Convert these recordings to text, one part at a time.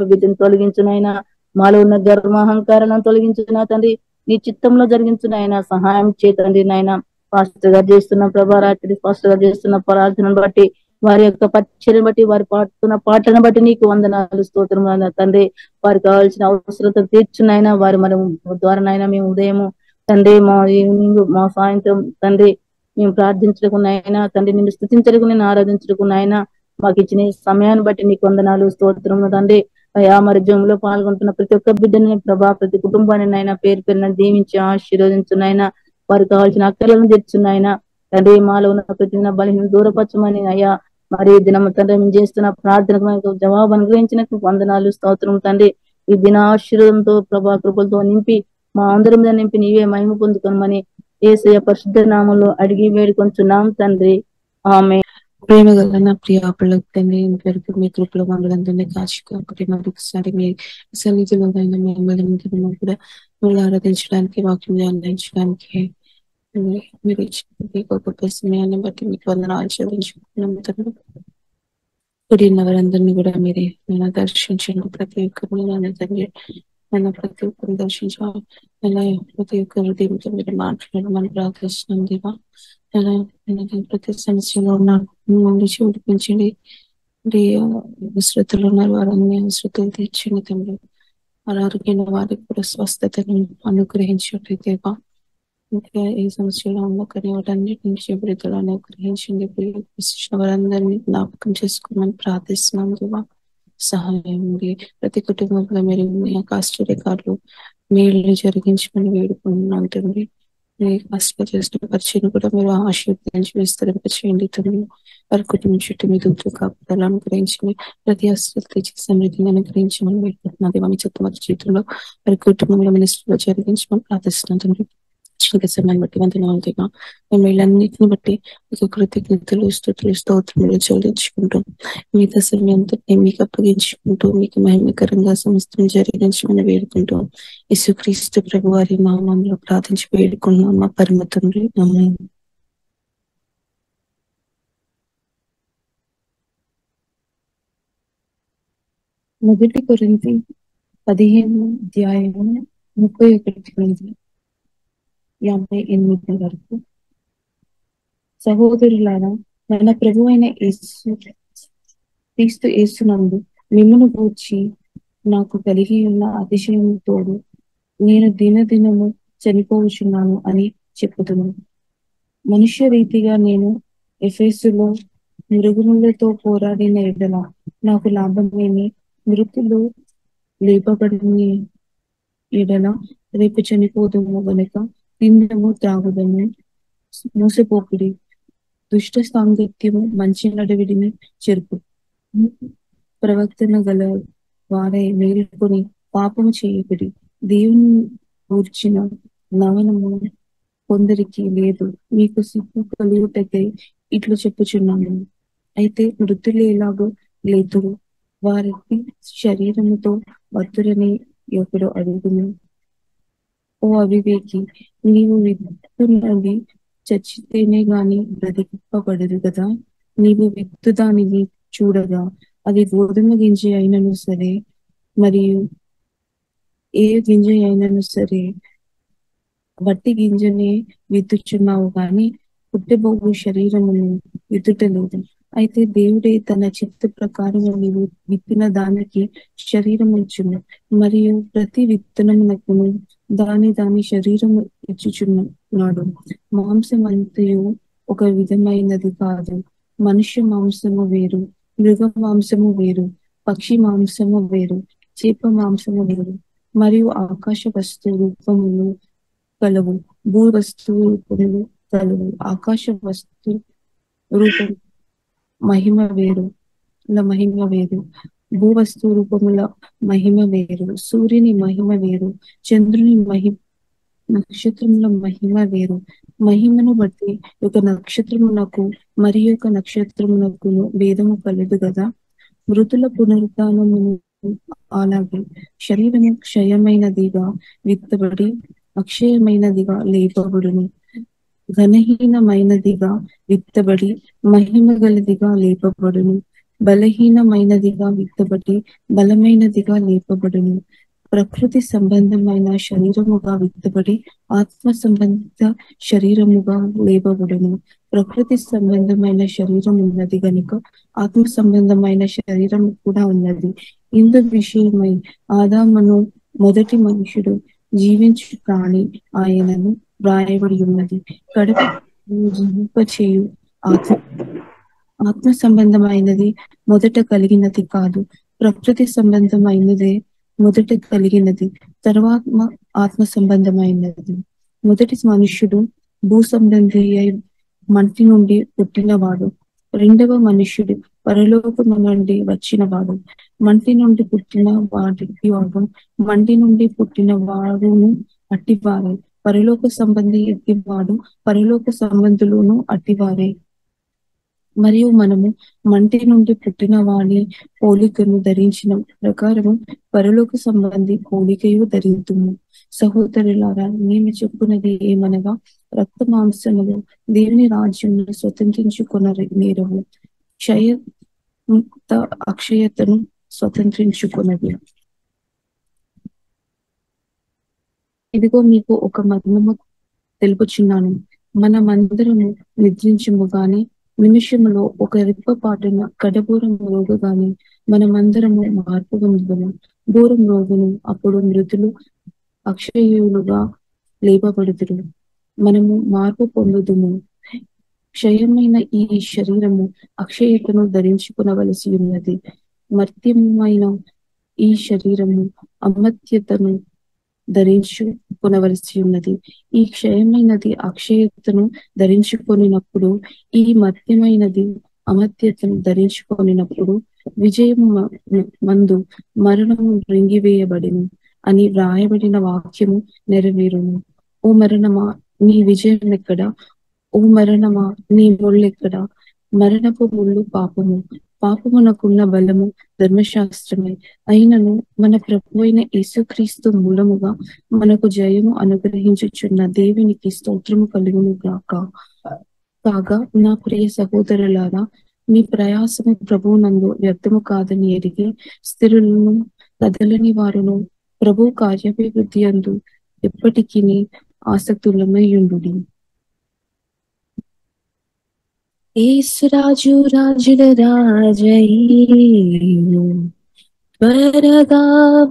బిడ్డను తొలగించునైనా, మాలో ఉన్న గర్వహంకారాలను తొలగించునా తండ్రి. నీ చిత్తంలో జరిగించునైనా సహాయం చేతండి నాయన. పాస్టర్ గారు చేస్తున్న ప్రభా రాత్రి పాస్టర్ గారు చేస్తున్న ప్రార్థనను బట్టి, వారి యొక్క పరిచయను బట్టి, వారి పాడుతున్న పాటలను బట్టి నీకు వందనాలు స్తోత్రం తండ్రి. వారికి కావాల్సిన అవసరత తీర్చునైనా వారి మనం ద్వారానైనా మేము ఉదయము తండ్రి, మా ఈవినింగ్, మా సాయంత్రం తండ్రి మేము ప్రార్థించకున్నాయినా తండ్రి, నిన్ను స్థుతించడానికి, నేను ఆరాధించకున్నాయినా మాకు ఇచ్చిన ఈ సమయాన్ని బట్టి నీకు వందనాలు స్తోత్రము తండ్రి. అయా మరి జంలో పాల్గొంటున్న ప్రతి ఒక్క బిడ్డని ప్రభా, ప్రతి కుటుంబాన్ని నైనా పేరు పేరున దీవించి ఆశీర్వదించున్నాయినా, వారికి కావాల్సిన అక్కర్లను తెచ్చున్నాయినా తండ్రి. మాలో ఉన్న ప్రతి బలిని దూరపరచమని అయ్యా మరి దినం తండ్రి మేము చేస్తున్న ప్రార్థనకు జవాబు అనుగ్రహించినందుకు వందనాలు స్తోత్రం తండ్రి. ఈ దిన ఆశీర్వాదంతో ప్రభా కృపలతో నింపి మా అందరి మీద నింపి నీవే మహిమ పొందుకోమని యేసయ్య పరిశుద్ధ నామంలో అడిగి వేడుకొంచున్నాం తండ్రి. ఆమె. ప్రేమ గల నా ప్రియ పిల్లలకు తండ్రి, ఇంతవరకు మీ కృపలో మమ్మల్ని కాచుకోకటి మరొకసారి మీ సన్నిధిలో మిమ్మల్ని కూడా మిమ్మల్ని ఆరాధించడానికి, వాక్యం ధ్యానించడానికి మీరు ఇచ్చిన గొప్ప సమయాన్ని బట్టి మీకు వందనాలు చెల్లించుకుంటున్నాము తండ్రి. కూడిన వారందరినీ కూడా మీరే నేను దర్శించండి. ప్రతి ఒక్కరిని నన్ను తండ్రి, నన్ను ప్రతి ఒక్కరిని దర్శించాలి. ఎలా ప్రతి ఒక్కరి దీంతో మీరు మాట్లాడమని ప్రార్థిస్తున్నాం దేవా. ఎలా ప్రతి సమస్యలో ఉన్నాడు చూడిపించండి. అవసరతలు ఉన్నారు, వారన్నీ అవసరతలు తీర్చండి తండ్రి. అనారోగ్యం వారికి కూడా స్వస్థతను అనుగ్రహించండి దేవా. ఇంకా ఏ సమస్యలో ఉన్నా కానీ వాటన్నిటి నుంచి విడుదల అనుగ్రహించండి. వారందరినీ జ్ఞాపకం చేసుకోమని ప్రార్థిస్తున్నాం దేవా. సహాయం ఉంది ప్రతి కుటుంబంలో మీరు ఆశ్చర్యకారులు మేలు జరిగించమని వేడుకుంటున్నాం తండ్రి. కష్టం చేసిన పరిచయం కూడా మీరు ఆశీర్వదించి విస్తరింపచేయండి తండ్రి. వారి కుటుంబం చుట్టూ మీ దూతలు కాపుదలను అనుగ్రహించండి. ప్రతి అస్త్రాలు తెచ్చి సమృద్ధిని అనుగ్రహించమని వేడుకుంటున్నది. మన చిత్తమతి జీవితంలో వారి కుటుంబంలో మినిస్టర్లో జరిగించమని ప్రార్థిస్తున్నాం తండ్రి. సమయాన్ని బట్టి వందనాలుగా మేము వీళ్ళన్నిటిని బట్టి మీకు కృతజ్ఞతలు, స్తుతులు, స్తోత్రములు చెల్లించుకుంటాం. మిగతా సమయంతో మీకు అప్పగించుకుంటూ మీకు మహిమకరంగా సమస్తం జరిగించమని వేడుకుంటాం. యేసుక్రీస్తు ప్రభు వారి నామంలో ప్రార్థించి వేడుకున్నాం మా పరమ తండ్రి. ఆమేన్. మొదటి కొరింథీ 15:31-58 వరకు. సహోదరులారా, మన ప్రభు అయిన క్రీస్తు యేసునందు మిమ్మును గూర్చి నాకు కలిగి ఉన్న అతిశయం తోడు నేను దినదినము చనిపోవచ్చున్నాను అని చెప్పుతున్నాను. మనుష్య రీతిగా నేను ఎఫెసులో మృగములతో పోరాడిన ఎడల నాకు లాభమేమి? మృతులు లేపబడిన ఎడల రేపు చనిపోదుము గనుక తిందము, త్రాగుదము, మూసపోకుడి, దుష్ట సాంగత్యము, మంచి నడవిడిని చెరుపు, ప్రవర్తన గల వారై మేలుకొని పాపము చేయకుడి. దేవుని గూర్చిన నవనము కొందరికి లేదు, మీకు సిగ్గు కలుగుటకై ఇట్లు చెప్పుచున్నాను. అయితే మృతులు ఎలాగో లేతురు, వారికి శరీరముతో వద్దురని ఒకడు అడుగును. ఓ అవివేకి, నీవు విత్తున్నది చచ్చితేనే గాని బ్రతికింపబడదు కదా. నీవు విత్తు దానిని చూడగా అది గోధుమ గింజ అయినను సరే, మరియు ఏ గింజ అయినను సరే వట్టి గింజనే విత్తుచున్నావు కానీ పుట్టబోగు శరీరమును విత్తుటలేదు. అయితే దేవుడే తన చిత్త ప్రకారము నీవు విత్తిన దానికి శరీరము ఇచ్చును, మరియు ప్రతి విత్తనమునకును దాని శరీరము ఇచ్చుచున్నాడు. మాంసమంతయు ఒక విధమైనది కాదు. మనుష్య మాంసము వేరు, మృగ మాంసము వేరు, పక్షి మాంసము వేరు, చేప మాంసము వేరు, మరియు ఆకాశ వస్తు రూపములు కలవు, భూ వస్తు రూపములు కలవు. ఆకాశ వస్తు రూపం మహిమ వేరు, భూవస్తు రూపముల మహిమ వేరు, సూర్యుని మహిమ వేరు, చంద్రుని నక్షత్రముల మహిమ వేరు. మహిమను బట్టి ఒక నక్షత్రమునకు మరి ఒక నక్షత్రమునకు భేదము కలదు కదా. మృతుల పునరుద్ధానమును అలాగే శరీరము క్షయమైనదిగా విత్తబడి అక్షయమైనదిగా లేపబడును, ఘనహీనమైనదిగా విత్తబడి మహిమ గలదిగా లేపబడును. బలహీనమైనదిగా విత్తబడి బలమైనదిగా లేపబడును. ప్రకృతి సంబంధమైన శరీరముగా విత్తబడి ఆత్మ సంబంధిత శరీరముగా లేపబడును. ప్రకృతి సంబంధమైన శరీరం ఉన్నది గనుక ఆత్మ సంబంధమైన శరీరం కూడా ఉన్నది. ఇందు విషయమై ఆదామును మొదటి మనుషుడు జీవించు ప్రాణి ఆయనను వ్రాయబడి ఉన్నది. కడప జీవింపచేయు ఆత్మ సంబంధమైనది మొదట కలిగినది కాదు, ప్రకృతి సంబంధమైనదే మొదట కలిగినది, తర్వాత ఆత్మ సంబంధమైనది. మొదటి మనుష్యుడు భూ సంబంధి అయి మంటి నుండి పుట్టినవాడు. రెండవ మనుష్యుడు పరలోకము నుండి వచ్చినవాడు. మంటి నుండి పుట్టిన వాడు మంటి నుండి పుట్టిన వాడును అట్టివారే. పరలోక సంబంధి ఎట్టివాడు పరలోక సంబంధులను అట్టివారే. మరియు మనము మంటి నుండి పుట్టిన వాని పోలికను ధరించిన ప్రకారము పరలోక సంబంధి పోలికయు ధరింతుము. సహోదరులారా, నేను చెప్పున్నది ఏమనగా, రక్త మాంసములు దేవుని రాజ్యమును స్వతంత్రించుకున్న నేరము క్షయముక్త అక్షయతను స్వతంత్రించుకున్నది. ఇదిగో మీకు ఒక మర్మము తెలుపుచున్నాను. మనమందరము నిద్రించము గాని నిమిషములో ఒక రెప్పపాటున కడబూరం రోగుగాని మనమందరము మార్పు పొందుదుము. దూరం రోగును, అప్పుడు మృతులు అక్షయులుగా లేపబడుదురు. మనము మార్పు పొందుదుము. క్షయమైన ఈ శరీరము అక్షయతను ధరించుకునవలసి ఉన్నది. మర్త్యమైన ఈ శరీరము అమర్త్యతను ధరించుకొనవలసి ఉన్నది. ఈ క్షయమైనది అక్షయతను ధరించుకొనినప్పుడు, ఈ మర్త్యమైనది అమర్త్యతను ధరించుకొనినప్పుడు విజయము మందు మరణము రింగివేయబడిను అని వ్రాయబడిన వాక్యము నెరవేరును. ఓ మరణమా, నీ విజయం ఎక్కడ? ఓ మరణమా, నీ ముళ్ళెక్కడ? మరణపు ముళ్ళు పాపము, పాపమునకున్న బలము ధర్మశాస్త్రమే. అయినను మన ప్రభువైన యేసుక్రీస్తు మూలముగా మనకు జయము అనుగ్రహించుచున్న దేవునికి స్తోత్రము కలుగును గాక. కాగా నా ప్రియ సహోదరులారా, మీ ప్రయాసము ప్రభువునందు వ్యర్థము కాదని ఎరిగి స్థిరులను కదలని వారును ప్రభు కార్యాభివృద్ధి యందు ఎప్పటికీ ఆసక్తులమై ఉండుడి. యేసురాజు రాజుల రాజయ్యు త్వరగా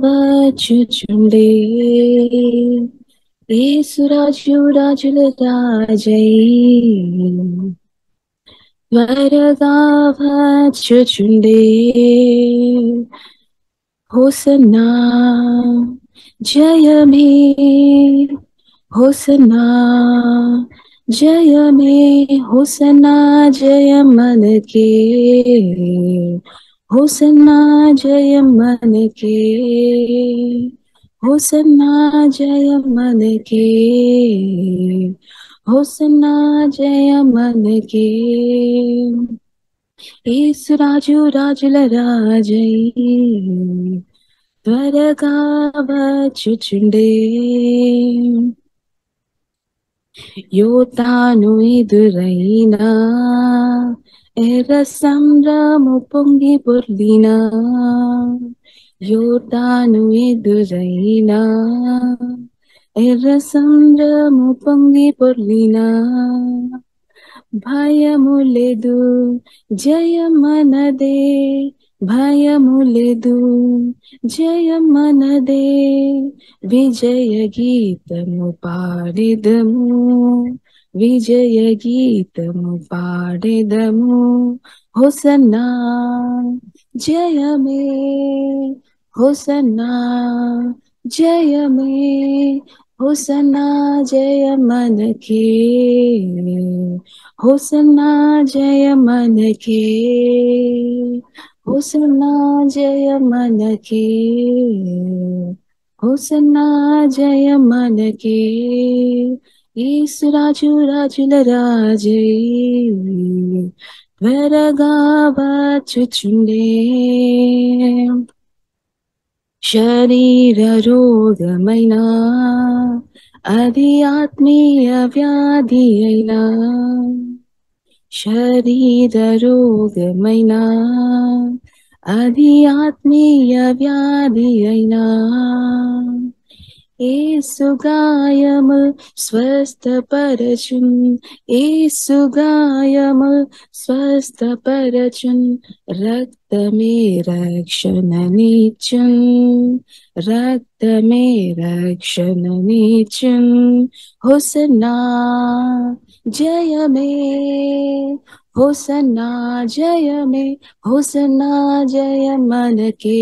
వచ్చుచుండే. యేసురాజు రాజుల రాజయ్యు త్వరగా వచ్చుచుండే. హోసన్నా జయమే, హోసన్నా జయమే, హోసన్నా జయం మనకే, హోసన్నా జయం మనకే, హోసన్నా జయం మనకే, హోసన్నా జయం మనకే. యేసురాజు రాజుల రాజయ్యు త్వరగా వచ్చుచుండే. యోతాను ఎదురైనా ఎర్ర సంద్రము పొంగి పొర్లినా, యోతాను ఎదురైనా ఎర్ర సంద్రము పొంగి పొర్లినా, భయము లేదు జయం మనదే, భయము లేదు జయం మనదే, విజయ గీతము పాడెదము, విజయ గీతము పాడెదము. హోసన్నా జయమే, హోసన్నా జయమే, హోసన్నా జయం మనకే, హోసన్నా జయం మనకే, హోసన్నా జయం మనకే, హోసన్నా జయం మనకే. యేసురాజు రాజుల రాజయ్యు త్వరగా వచ్చుచుండే. శరీర రోగమైనా అది ఆత్మీయ వ్యాధి అయినా, శరీర రోగమైనా అది ఆత్మీయ వ్యాధి అయినా యేసు గాయము స్వస్థపరచున్, యేసు గాయము స్వస్థపరచున్, రక్తమే రక్షణనిచ్చున్, రక్తమే రక్షణనిచ్చున్. హోసన్నా జయమే, హోసన్నా జయమే, హోసన్నా జయం మనకే,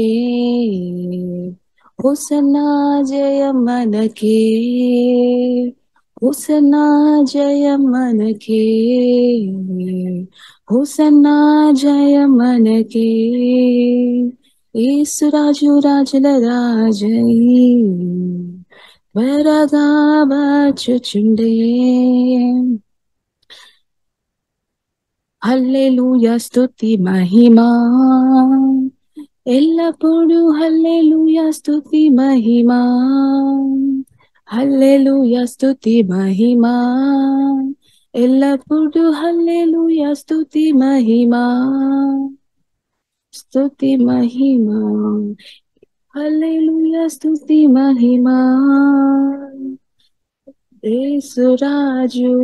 హోసన్నా జయం మనకే, హోసన్నా జయం మనకే, హోసన్నా జయం మనకే. యేసురాజు రాజుల రాజై త్వరగా వచ్చుచుండే. హల్లెలూయా స్తుతి మహిమా ఎల్లప్పుడూ, హల్లెలూయా స్తుతి మహిమా, హల్లెలూయా స్తుతి మహిమా ఎల్లప్పుడూ, హల్లెలూయా స్తుతి మహిమా, స్తుతి మహిమా, హల్లెలూయా స్తుతి మహిమా. యేసురాజు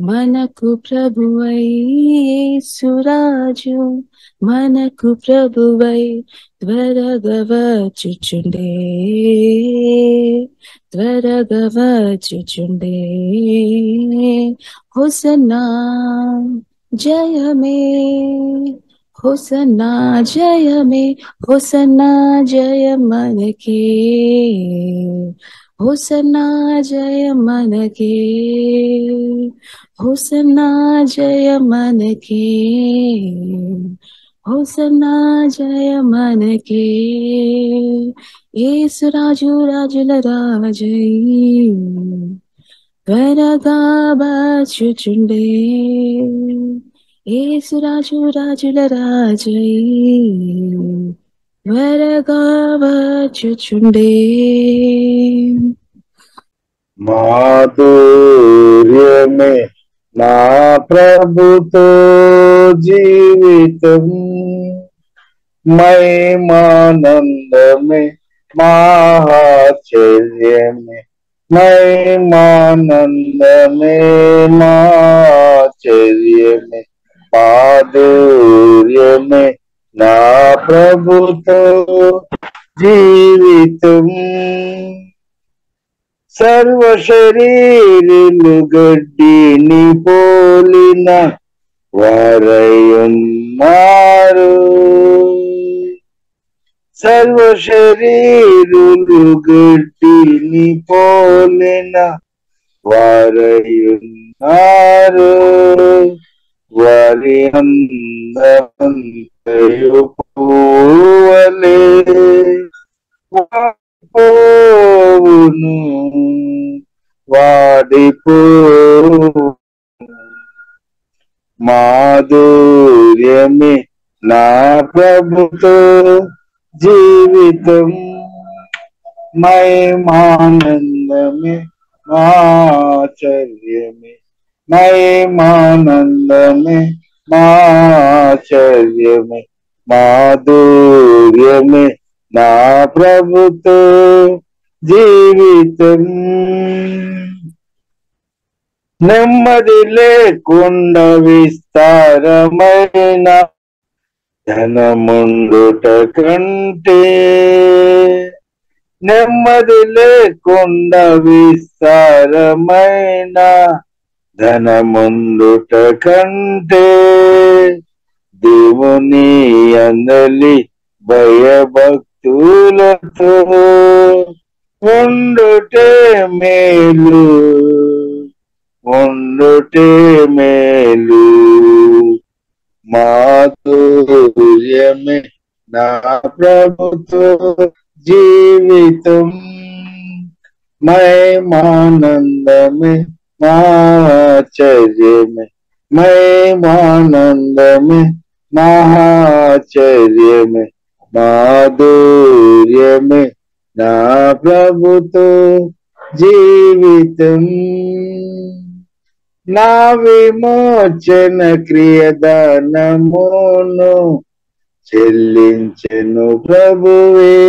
మనకు ప్రభువై, యేసురాజు మనకు ప్రభువై త్వరగా వచ్చుచుండే, త్వరగా వచ్చుచుండే. హోసన్నా జయమే, హోసన్నా జయమే, హోసన్నా జయం మనకే, హోసన్నా జయం మనకే, హోసన్నా జయం మనకే, హోసన్నా జయం మనకే. యేసురాజు రాజుల రాజై త్వరగా వచ్చుచుండే, యేసురాజు రాజుల రాజై త్వరగా వచ్చుచుండే. మాధుర్యమే నా ప్రభుతో జీవితం, మహిమానందమే మాశ్చర్యమే, మహిమానందమే మాశ్చర్యమే, మాధుర్యమే నా ప్రభుతో జీవితం. సర్వ శరీరులు గడ్డిని పోలిన వారయున్నారు, సర్వ శరీరులు గడ్డిని పోలిన వారయున్నారు, వారి అందమంతయు పూవలే పోవును, వాడిపోవును. మాధుర్యమే నా ప్రభుతో జీవితం, మహిమానందమే మాశ్చర్యమే, మహిమానందమే మాశ్చర్యమే, మాధుర్యమే నా ప్రభుతో జీవితం. నెమ్మది లేకుండా విస్తారమైన ధనముండుట కంటే, నెమ్మది లేకుండా విస్తారమైన ధనముండుట కంటే, దేవుని అందలి భయభక్తులతో ఉండుటే మేలు, ఉండుటే మేలు. మాధుర్యమే నా ప్రభుతో జీవితం, మహిమానందమే మాశ్చర్యమే, మహిమానందమే మాశ్చర్యమే, మాధుర్యమే నా ప్రభుతో జీవితం. నా విమోచన క్రియదానమును చెల్లించెను ప్రభువే.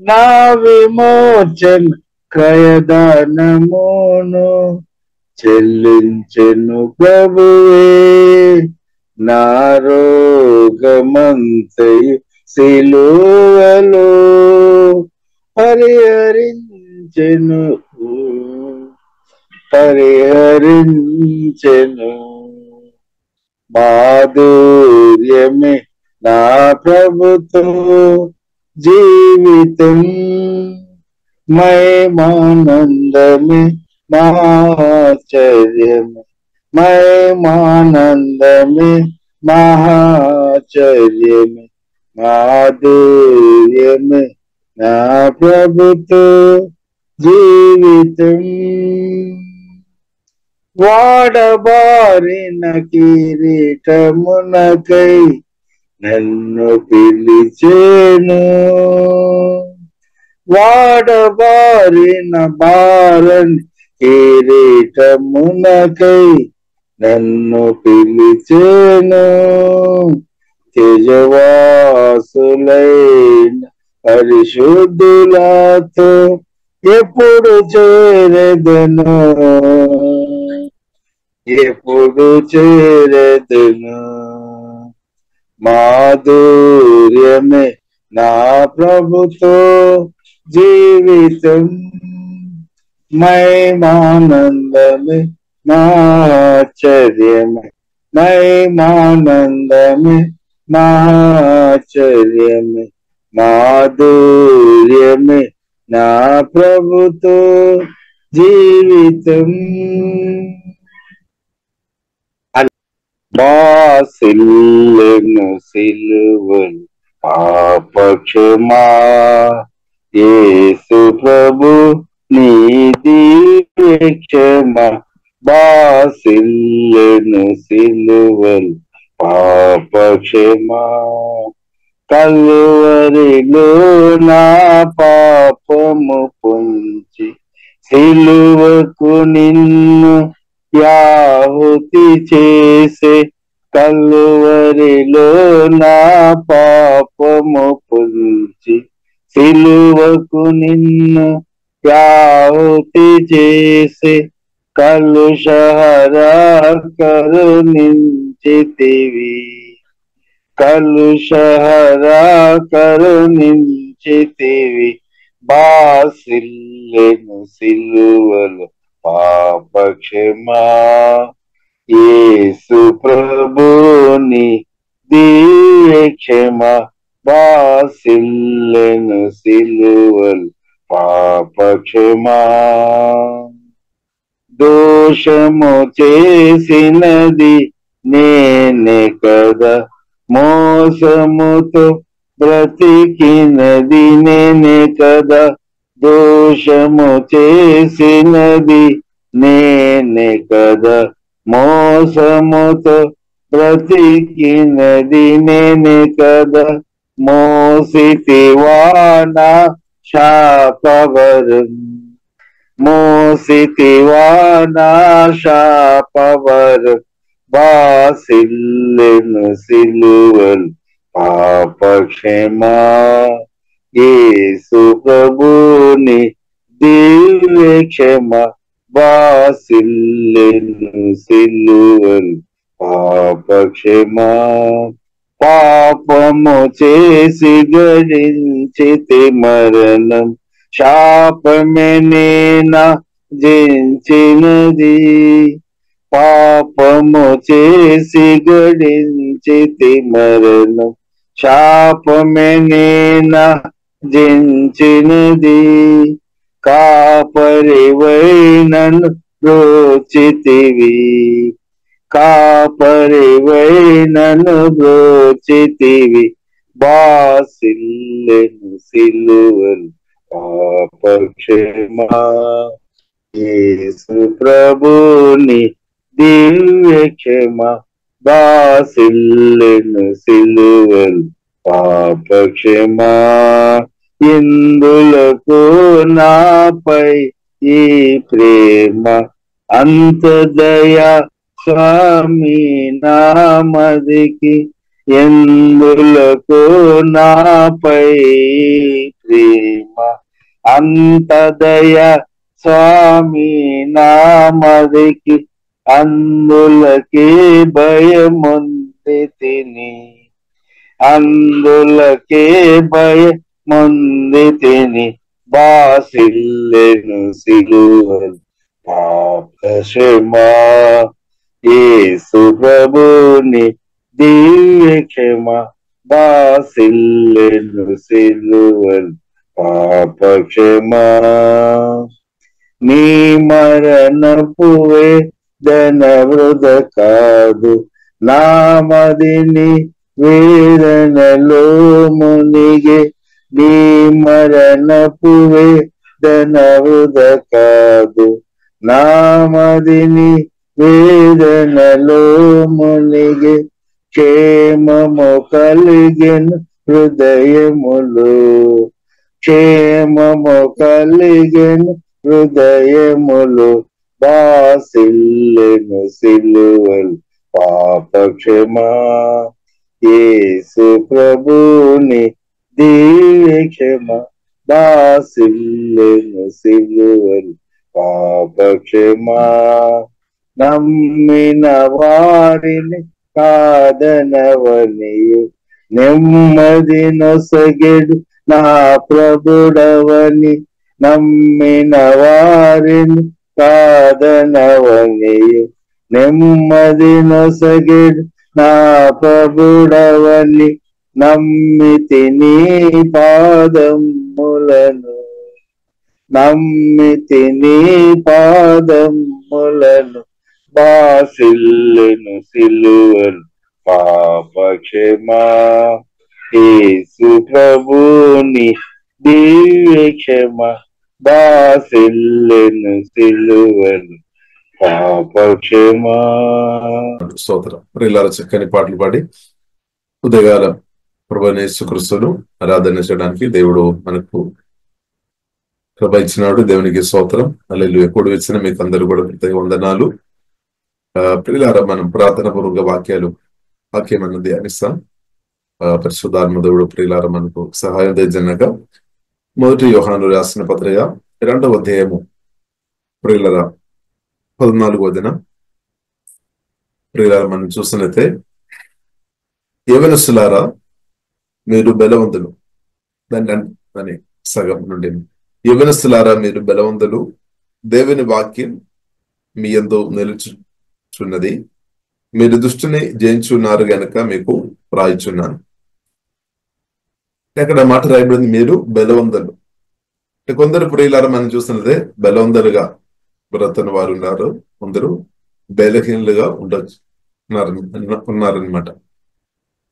నా విమోచన క్రయదానమును చెల్లించెను ప్రభువే. నా రోగమంతయు సిలువలో పరిహరించెను మాధుర్యమే నా ప్రభుతో జీవితం, మహిమానందమే మహాచర్యమే, మహిమానందమే మహాచర్యమే, మాధుర్యమే నా ప్రభుతో జీవితం. వాడబారిన కిరీటమునకై నన్ను పిలిచేను, వాడబారిన భారన్ కిరీటమునకై నన్ను పిలిచేను. తేజవాసులైన పరిశుద్ధులతో ఎప్పుడు చేరెదను, ఎప్పుడు చేరెదను. మాధుర్యమే నా ప్రభుతో జీవితం, మహిమానందమే మహాచర్యమే, మహిమానందమే మహాచర్యమే, మాధుర్యమే నా ప్రభుతో జీవితం. బాసిల్లెను సిలువలు పాపక్షమా, యేసు ప్రభు నీ దివ్యక్షమా. బాసిల్లెను సిలువలు పాపక్షమా, కలువరిలో నా పాపము పొంచి సిలువకు నిన్ను యాహుతి చేసే. కలువరిలో నా పాపము పొంచి సిలువకు నిన్ను యాహుతి చేసే. కలుషహరా కరుణించితివి, కలుషహరా కరుణించితివి. బాసిల్లెను సిలువలు పాపక్షమా, యేసు ప్రభుని దివ్యక్షమా. బాసిల్లెను సిలువలు పాపక్షమా. దోషము చేసినది నేనే కదా, మోసముతో బ్రతికినది నేనే కదా. దోషము చేసినది నేనే కదా, మోసముతో బ్రతికినది నేనే కదా. మోసితివా నా శాపవరం, మోసితివా నా శాపవరం. బాసిల్లెను సిలువలు పాపక్షమా, యేసు ప్రభుని దివ్యక్షమా. బాసిల్లెను సిలువలు పాపక్షమా. పాపము చేసి గడించితి మరణం, శాపమే నేనా జయించినది. పాపము చేసి గడించితి మరణం, శాపమే నేనా జయించినది. కాపరివై నన్ను బ్రోచితివి, కాపరివై నన్ను బ్రోచితివి. బాసిల్లెను సిలువలు పాపక్షమా, యేసు ప్రభుని దివ్యక్షమా. బాసిల్లెను సిలువలు పాపక్షమా. ఇందులకు నాపై ఈ ప్రేమ అంతదయా స్వామి నామదికి ఎందులకు నాపై ప్రేమ. అంతదయా స్వామి నామదికి అందులకే భయముంది తిని, అందులకే భయముంది తిని, బాసిల్లెను సిలువలు పాపక్షమా. యేసు ప్రభుని దివ్య క్షమ, బాసిల్లెను సిలువలు పాపక్షమా. నీ మరణపు వేదన వృధ కాదు, నామదిని వేదనలో మునిగే. నీ మరణపు వేదన వృధ కాదు, నామదిని వేదనలో మునిగే. క్షేమము కలిగెను హృదయములో, క్షేమము కలిగెను హృదయములు, బాసిల్లెను సిలువలు పాపక్షమా. యేసు ప్రభుని దివ్య క్షమ, బాసిల్లెను సిలువలు పాపక్షమా. నమ్మిన వారిని కాదనవనియు, నెమ్మది నొసగెడు నా ప్రభుడవని. నమ్మిన వారిని కాదనవనియు, నెమ్మది నొసగెడు నా ప్రభుడవని. నమ్మితి నీ పాదములను, నమ్మితి నీ పాదములను, బాసిల్లెను సిలువలు పాపక్షమా. యేసు ప్రభుని దివ్య క్షమ, బాసిల్లెను సిలువలు పాపక్షమా. స్తోత్రం. ప్రియులారా, చక్కని పాటలు పాడి ఉదయకాలం ప్రభువైన యేసుక్రీస్తును ఆరాధన చేయడానికి దేవుడు మనకు కృప ఇచ్చినాడు. దేవునికి స్తోత్రం. హల్లెలూయా. కూడి వచ్చిన మీకు అందరూ కూడా ప్రత్యేక వందనాలు. ప్రియులారా, మనం ప్రార్థన పూర్వక వాక్యం అన్నది ధ్యానిస్తాం. పరిశుద్ధాత్మ దేవుడు ప్రియులారా మనకు సహాయం దయజనగా 1 యోహాను రాసిన పత్రిక 2వ అధ్యాయము ప్రియులారా 14వ వచనం. ప్రియులారా, మనం చూసినట్లయితే, యవనస్తులారా మీరు బలవంతులు, దాని సగం నుండి, యవనస్తులారా మీరు బలవంతులు, దేవుని వాక్యం మీ యందు నిలుచుచున్నది, మీరు దుష్టుని జయించున్నారు గనక మీకు రాయిచున్నాను. అక్కడ మాట రాయబడింది, మీరు బలవంతులు. కొందరు ప్రియులారా మనం చూస్తున్నదే బలవంతులుగా బ్రతని వారు ఉన్నారు, కొందరు బలహీనులుగా ఉన్నారనమాట.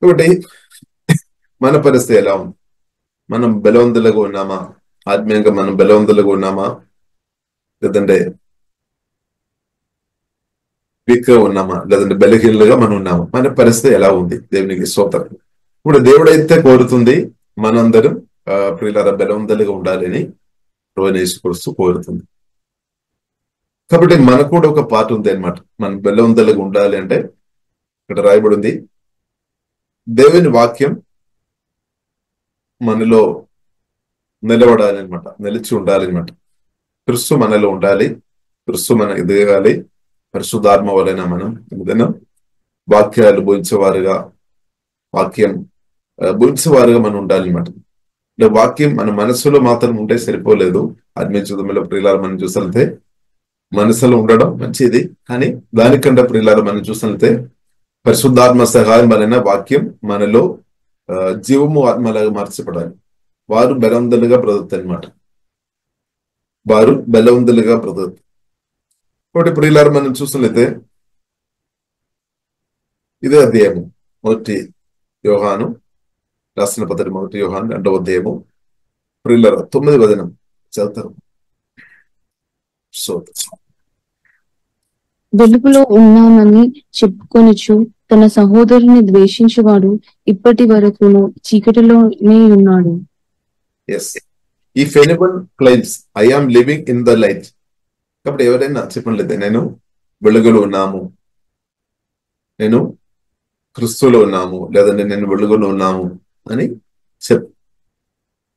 కాబట్టి మన పరిస్థితి ఎలా ఉంది? మనం బలవంతులుగా ఉన్నామా? ఆత్మీయంగా మనం బలవంతులుగా ఉన్నామా? లేదంటే వీక్ గా ఉన్నామా? లేదంటే బలహీనులుగా మనం ఉన్నామా? మన పరిస్థితి ఎలా ఉంది? దేవునికి స్తోత్రం. ఇప్పుడు దేవుడైతే కోరుతుంది మనందరం ప్రియులారా బలవంతులుగా ఉండాలని ప్రభువైన యేసుక్రీస్తు కోరుతుంది. కాబట్టి మనకు కూడా ఒక పార్ట్ ఉంది అనమాట. మనం బలవంతులుగా ఉండాలి అంటే ఇక్కడ రాయబడి ఉంది, దేవుని వాక్యం మనలో నిలబడాలి అనమాట, నిలిచి ఉండాలి అనమాట. క్రీస్తు మనలో ఉండాలి, క్రీస్తు మన ఎదగాలి. పరిశుద్ధాత్మ వలన మనం ఏదైనా వాక్యాలు బోధించేవారుగా, వాక్యం బోధించేవారుగా మనం ఉండాలి అనమాట. వాక్యం మన మనసులో మాత్రం ఉంటే సరిపోలేదు. ఆత్మీయ జీవితంలో ప్రియులారా మనం చూసినట్లయితే మనసులో ఉండడం మంచిది, కానీ దానికంటే ప్రియులారా మనం చూసినట్లయితే పరిశుద్ధాత్మ సహాయం వలన వాక్యం మనలో జీవము ఆత్మలాగా మార్చబడాలి. వారు బలవంతులుగా బ్రతుకుతారు అనమాట, వారు బలవంతులుగా బ్రతుకుతారు. కాబట్టి ప్రియులారా మనం చూసినట్లయితే ఇదే అధ్యాయము 1 యోహాను రాసిన పత్రిక 1 యోహాను 2వ అధ్యాయము ప్రియులారా 9వ వచనం చదువుతారు. వెలుగులో ఉన్నానని చెప్పుకొనుచు తన సహోదరుని ద్వేషించువాడు ఇప్పటి వరకును చీకటిలోనే ఉన్నాడు. Yes. If anyone claims, I am living in the light, కాబట్టి ఎవరైనా చెప్పండి, నేను వెలుగులో ఉన్నాము, నేను క్రీస్తులో ఉన్నాము, లేదంటే నేను వెలుగులో ఉన్నాము అని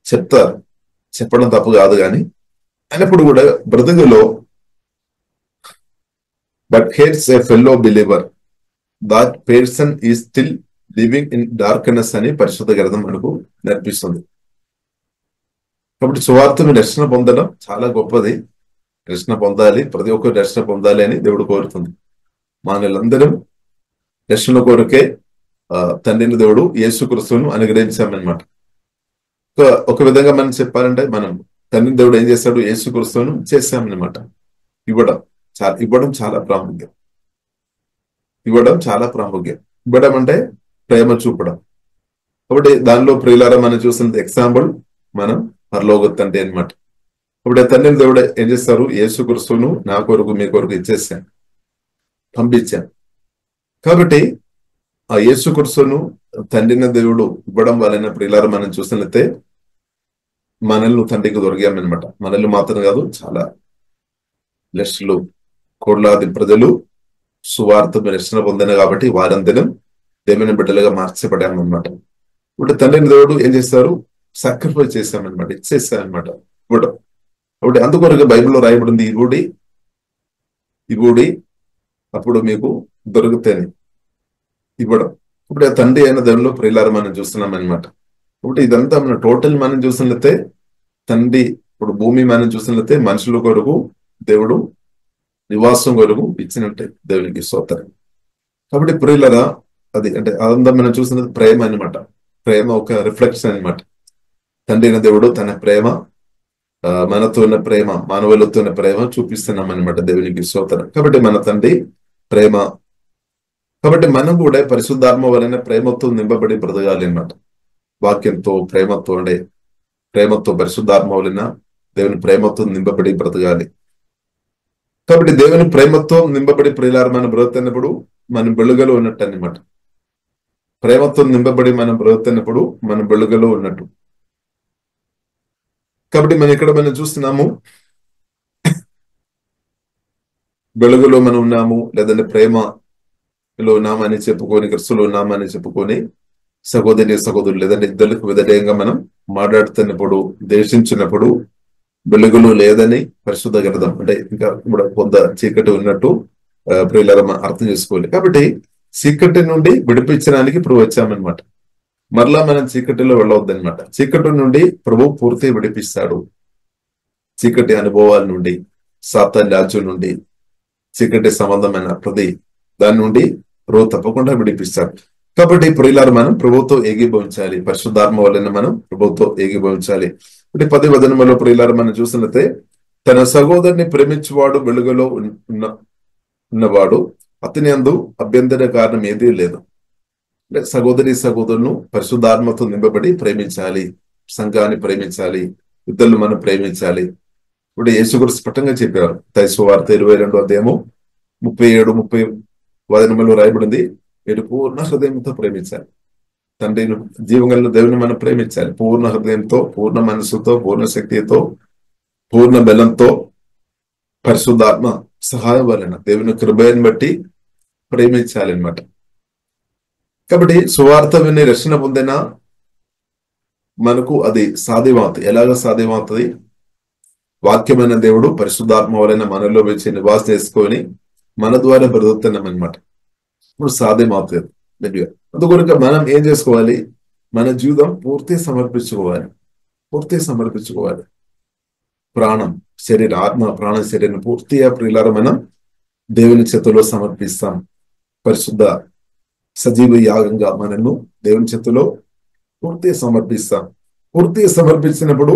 చెప్తారు. చెప్పడం తప్పు కాదు, కానీ అయినప్పుడు కూడా బ్రతుకులో but hates a fellow believer that person is still living in darkness అని పరిశుద్ధ గ్రంథం మనకు నేర్పిస్తుంది. కాబట్టి సువార్తను రక్షణ పొందడం చాలా గొప్పది. రక్షణ పొందాలి, ప్రతి ఒక్కరు రక్షణ పొందాలి అని దేవుడు కోరుతుంది. మనలందరం రక్షణ కొరకే తండ్రిని దేవుడు యేసుక్రీస్తును అనుగ్రహించామన్నమాట. ఒక విధంగా మనం చెప్పాలంటే మనం తండ్రిని దేవుడు ఏం చేస్తాడు, యేసుక్రీస్తును చేశామన్నమాట. ఇవ్వడం చాలా ప్రాముఖ్యం. ఇవ్వడం అంటే ప్రేమ చూపడం. కాబట్టి దానిలో ప్రియులారా మనం చూసిన ఎగ్జాంపుల్ మనం పరలోక తండ్రి అనమాట. ఇప్పుడు తండ్రిని దేవుడు ఏం చేస్తారు, యేసుక్రీస్తును నా కొరకు మీ కొరకు ఇచ్చేసాను, పంపించాను. కాబట్టి ఆ యేసుక్రీస్తును తండ్రిని దేవుడు ఇవ్వడం వలన ప్రియులారా మనం చూసినట్లయితే మనల్ని తండ్రికి దొరికామన్నమాట. మనల్ని మాత్రం కాదు, చాలా లక్షలు కోట్లాది ప్రజలు సువార్త రక్షణ పొందిన కాబట్టి వారందరం దేవుని బిడ్డలుగా మార్చబడామన్నమాట. ఇప్పుడు తండ్రిని దేవుడు ఏం చేస్తారు, సాక్రిఫైస్ చేశామన్నమాట, ఇచ్చేసామన్నమాట ఇవ్వడం. కాబట్టి అందుకొరకు బైబిల్లో రాయబడింది, ఇవ్వుడి అప్పుడు మీకు దొరుకుతాయని ఇవ్వడం. ఇప్పుడు ఆ తండ్రి అయిన దేవుల్లో ప్రియులారా మనం చూస్తున్నాం అనమాట. కాబట్టి ఇదంతా మన టోటల్ మనం చూసినట్లయితే తండ్రి, ఇప్పుడు భూమి మనం చూసినట్లయితే మనుషుల కొరకు దేవుడు నివాసం కొరకు ఇచ్చినట్టే దేవునికి స్తోత్రం. కాబట్టి ప్రియులారా అది అంటే అదంతా మనం చూసినది ప్రేమ అనమాట. ప్రేమ ఒక రిఫ్లెక్షన్ అనమాట. తండ్రి అయిన దేవుడు తన ప్రేమ, మనతో ఉన్న ప్రేమ, మానవులతో ఉన్న ప్రేమ చూపిస్తున్నాం అనమాట దేవునికి స్తోత్రం. కాబట్టి మన తండ్రి ప్రేమ. కాబట్టి మనం కూడా పరిశుద్ధాత్మ వలన ప్రేమతో నింపబడి బ్రతకాలి అన్నమాట. వాక్యంతో, ప్రేమతో పరిశుద్ధాత్మ వలన దేవుని ప్రేమతో నింపబడి బ్రతకాలి. కాబట్టి దేవుని ప్రేమతో నింపబడి ప్రియులారా మనం బ్రతుకుతున్నప్పుడు మనం వెలుగులో ఉన్నట్టు అన్నమాట. ప్రేమతో నింపబడి మనం బ్రతుకుతున్నప్పుడు మనం వెలుగులో ఉన్నట్టు. కాబట్టి మనం చూస్తున్నాము, వెలుగులో మనం ఉన్నాము, లేదంటే ప్రేమలో ఉన్నామని చెప్పుకొని, క్రీస్తులో ఉన్నామని చెప్పుకొని సహోదరులు లేదంటే ఇద్దరికి విధేయంగా మనం మాట్లాడుతున్నప్పుడు, దేశించినప్పుడు వెలుగులు లేదని పరిశుద్ధ గ్రంథం అంటే ఇంకా ఇప్పుడు కొంత చీకటి ఉన్నట్టు ప్రియులారా అర్థం చేసుకోవాలి. కాబట్టి చీకటి నుండి విడిపించడానికి ఇప్పుడు వచ్చామన్నమాట. మరలా మనం చీకటిలో వెళ్ళవద్దనమాట. చీకటి నుండి ప్రభు పూర్తి విడిపిస్తాడు. చీకటి అనుభవాల నుండి, సాతాన్ రాజ్యం నుండి, చీకటి సంబంధమైన ప్రతి దాని నుండి ప్రభు తప్పకుండా విడిపిస్తాడు. కాబట్టి ప్రియులారా మనం ప్రభుతో ఏకీభవించాలి. పరిశుద్ధాత్మ వలన మనం ప్రభుతో ఏకీభవించాలి. ఇప్పుడు 10వ వచనంలో ప్రియులారా మనం చూసినట్లయితే తన సహోదరుని ప్రేమించువాడు వెలుగులో ఉన్నవాడు అతని యందు అభ్యంతర కారణం ఏదీ లేదు. అంటే సహోదరులను పరిశుద్ధాత్మతో నింపబడి ప్రేమించాలి, సంఘాన్ని ప్రేమించాలి, ఇద్దరు మనం ప్రేమించాలి. ఇప్పుడు యేసుక్రీస్తు స్పష్టంగా చెప్పారు. మత్తయి సువార్త 22వ అధ్యాయము 37-30 వచనంలో రాయబడింది, మీరు పూర్ణ హృదయంతో ప్రేమించాలి. తండ్రిని జీవంగల దేవుని మనం ప్రేమించాలి. పూర్ణ హృదయంతో, పూర్ణ మనసుతో, పూర్ణ శక్తితో, పూర్ణ బలంతో, పరిశుద్ధాత్మ సహాయం వలన దేవుని కృపను బట్టి ప్రేమించాలి అన్నమాట. కాబట్టి సువార్త విని రక్షణ పొందిన మనకు అది సాధ్యమవుతుంది. ఎలాగ సాధ్యమవుతుంది? వాక్యమైన దేవుడు పరిశుద్ధాత్మ వలన మనలో వచ్చి నివాసం చేసుకొని మన ద్వారా బ్రతుకుతున్నాం అనమాట. ఇప్పుడు సాధ్యమవుతుంది. అందుకొరకు మనం ఏం చేసుకోవాలి? మన జీవితం పూర్తి సమర్పించుకోవాలి. ప్రాణం, శరీరం, ఆత్మ, ప్రాణ, శరీరం పూర్తిగా ప్రియులారా మనం దేవుని చేతిలో సమర్పిస్తాం. పరిశుద్ధ సజీవ యాగంగా మనను దేవుని చేతిలో పూర్తిగా సమర్పిస్తాం. పూర్తిగా సమర్పించినప్పుడు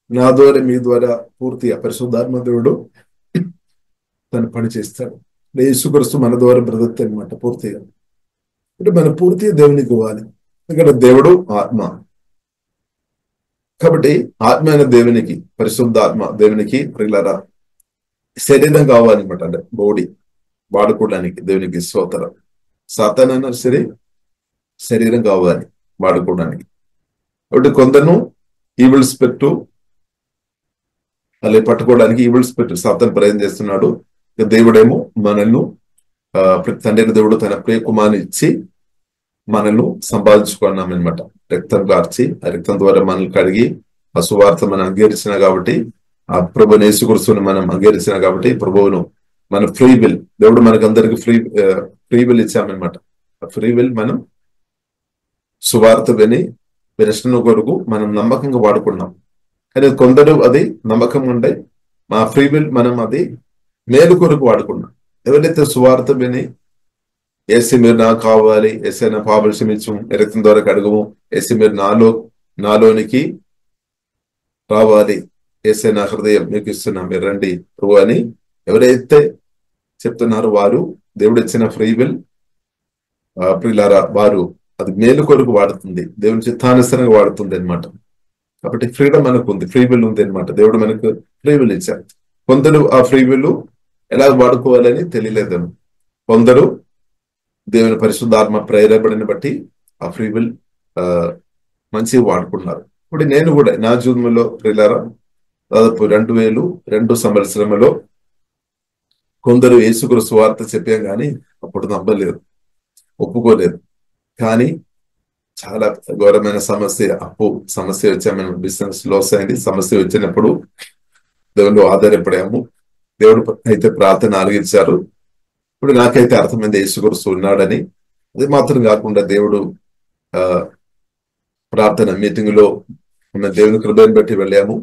నా ద్వారా, మీ ద్వారా పూర్తిగా పరిశుద్ధాత్మ దేవుడు తను పని చేస్తాడు. యేసుక్రీస్తు మన ద్వారా బ్రతుకుతాడు అనమాట పూర్తిగా. అంటే మనం పూర్తిగా దేవునికి ఇవ్వాలి. ఎందుకంటే దేవుడు ఆత్మ. కాబట్టి ఆత్మ అయిన దేవునికి, పరిశుద్ధాత్మ దేవునికి ప్రియులారా శరీరం కావాలన్నమాట. అంటే బాడీ వాడుకోవడానికి దేవునికి స్తోత్రం. సాతానైనా సరే శరీరం కావాలి వాడుకోవడానికి. కాబట్టి కొందరు ఈవిల్ స్పిరిట్ అలా పట్టుకోవడానికి ఈవిల్ స్పిరిట్ సాతాను ప్రయత్నం చేస్తున్నాడు. దేవుడేమో మనల్ని తండ్రి దేవుడు తన ప్రియ కుమారుని ఇచ్చి మనల్ని సంపాదించుకున్నాం అనమాట. రక్తం కార్చి ఆ రక్తం ద్వారా మనల్ని కడిగి ఆ సువార్త మనం అంగీకరించిన కాబట్టి, ఆ ప్రభుని యేసుక్రీస్తుని మనం అంగీకరించిన కాబట్టి ప్రభువును మన ఫ్రీ విల్ దేవుడు మనకు అందరికి ఫ్రీ విల్ ఇచ్చామన్నమాట. ఆ ఫ్రీ విల్ మనం సువార్త విని రక్షణ కొరకు మనం నమ్మకంగా వాడుకున్నాం. కానీ కొందరు అది నమ్మకం ఉండే మా ఫ్రీ విల్ మనం అది మేలు కొరకు వాడుకున్నాం. ఎవరైతే సువార్త విని ఏసీ మీరు నాకు కావాలి, ఏసీ నా పాపలు క్షమించు, రక్తం ద్వారా కడుగుము, ఏసీ మీరు నాలోనికి రావాలి, ఏసీ నా హృదయం మీకు ఇస్తున్నా, మీరు రండి ప్రభు అని ఎవరైతే చెప్తున్నారో వారు దేవుడు ఇచ్చిన ఫ్రీ విల్ ప్రియులారా వారు అది మేలు కొరకు వాడుతుంది, దేవుని చిత్తానుసారంగా వాడుతుంది అనమాట. కాబట్టి ఫ్రీడమ్ మనకు ఉంది, ఫ్రీ విల్ ఉంది అనమాట. దేవుడు మనకు ఫ్రీ విల్ ఇచ్చారు. కొందరు ఆ ఫ్రీ విల్ ఎలా వాడుకోవాలని తెలియలేదను, కొందరు దేవుని పరిశుద్ధాత్మ ప్రేరేపణని బట్టి ఆ ఫ్రీ విల్ మంచిగా వాడుకున్నారు. ఇప్పుడు నేను కూడా నా జీవితంలో ప్రియులారా దాదాపు 2002 సంవత్సరంలో కొందరు యేసుక్రీస్తు సువార్త చెప్పాం కానీ అప్పుడు నమ్మలేదు, ఒప్పుకోలేదు. కానీ చాలా ఘోరమైన సమస్య, అప్పు సమస్య వచ్చాము, బిజినెస్ లాస్ అయింది. సమస్య వచ్చినప్పుడు దేవుడు ఆధారపడాము. దేవుడు అయితే ప్రార్థన ఆలగించారు. ఇప్పుడు నాకైతే అర్థమైంది యేసుక్రీస్తు ఉన్నాడని. అది మాత్రం కాకుండా దేవుడు ప్రార్థన మీటింగ్ లో దేవుని కృపను బట్టి వెళ్ళాము.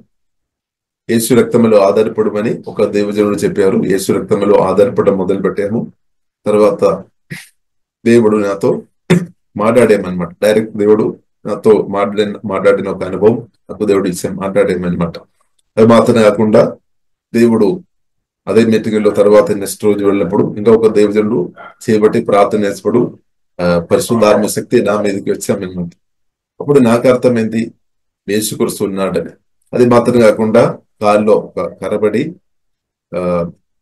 యేసు రక్తంలో ఆధారపడమని ఒక దేవజనుడు చెప్పారు. యేసు రక్తంలో ఆధారపడడం మొదలు పెట్టాము. తర్వాత దేవుడు నాతో మాట్లాడామన్నమాట. డైరెక్ట్ దేవుడు నాతో మాట్లాడిన ఒక అనుభవం నాకు దేవుడు ఇచ్చే మాట్లాడామన్నమాట. అది మాత్రమే కాకుండా దేవుడు అదే మీటింగ్ లో తర్వాత నెక్స్ట్ రోజు వెళ్ళినప్పుడు ఇంకా ఒక దేవజనుడు చేయబట్టి ప్రార్థన చేసినప్పుడు పరిశుద్ధాత్మ శక్తి నా మీదకి వచ్చామన్నమాట. అప్పుడు నాకు అర్థమైంది యేసుక్రీస్తు ఉన్నాడని. అది మాత్రం కాకుండా కాల్లో ఒక కరబడి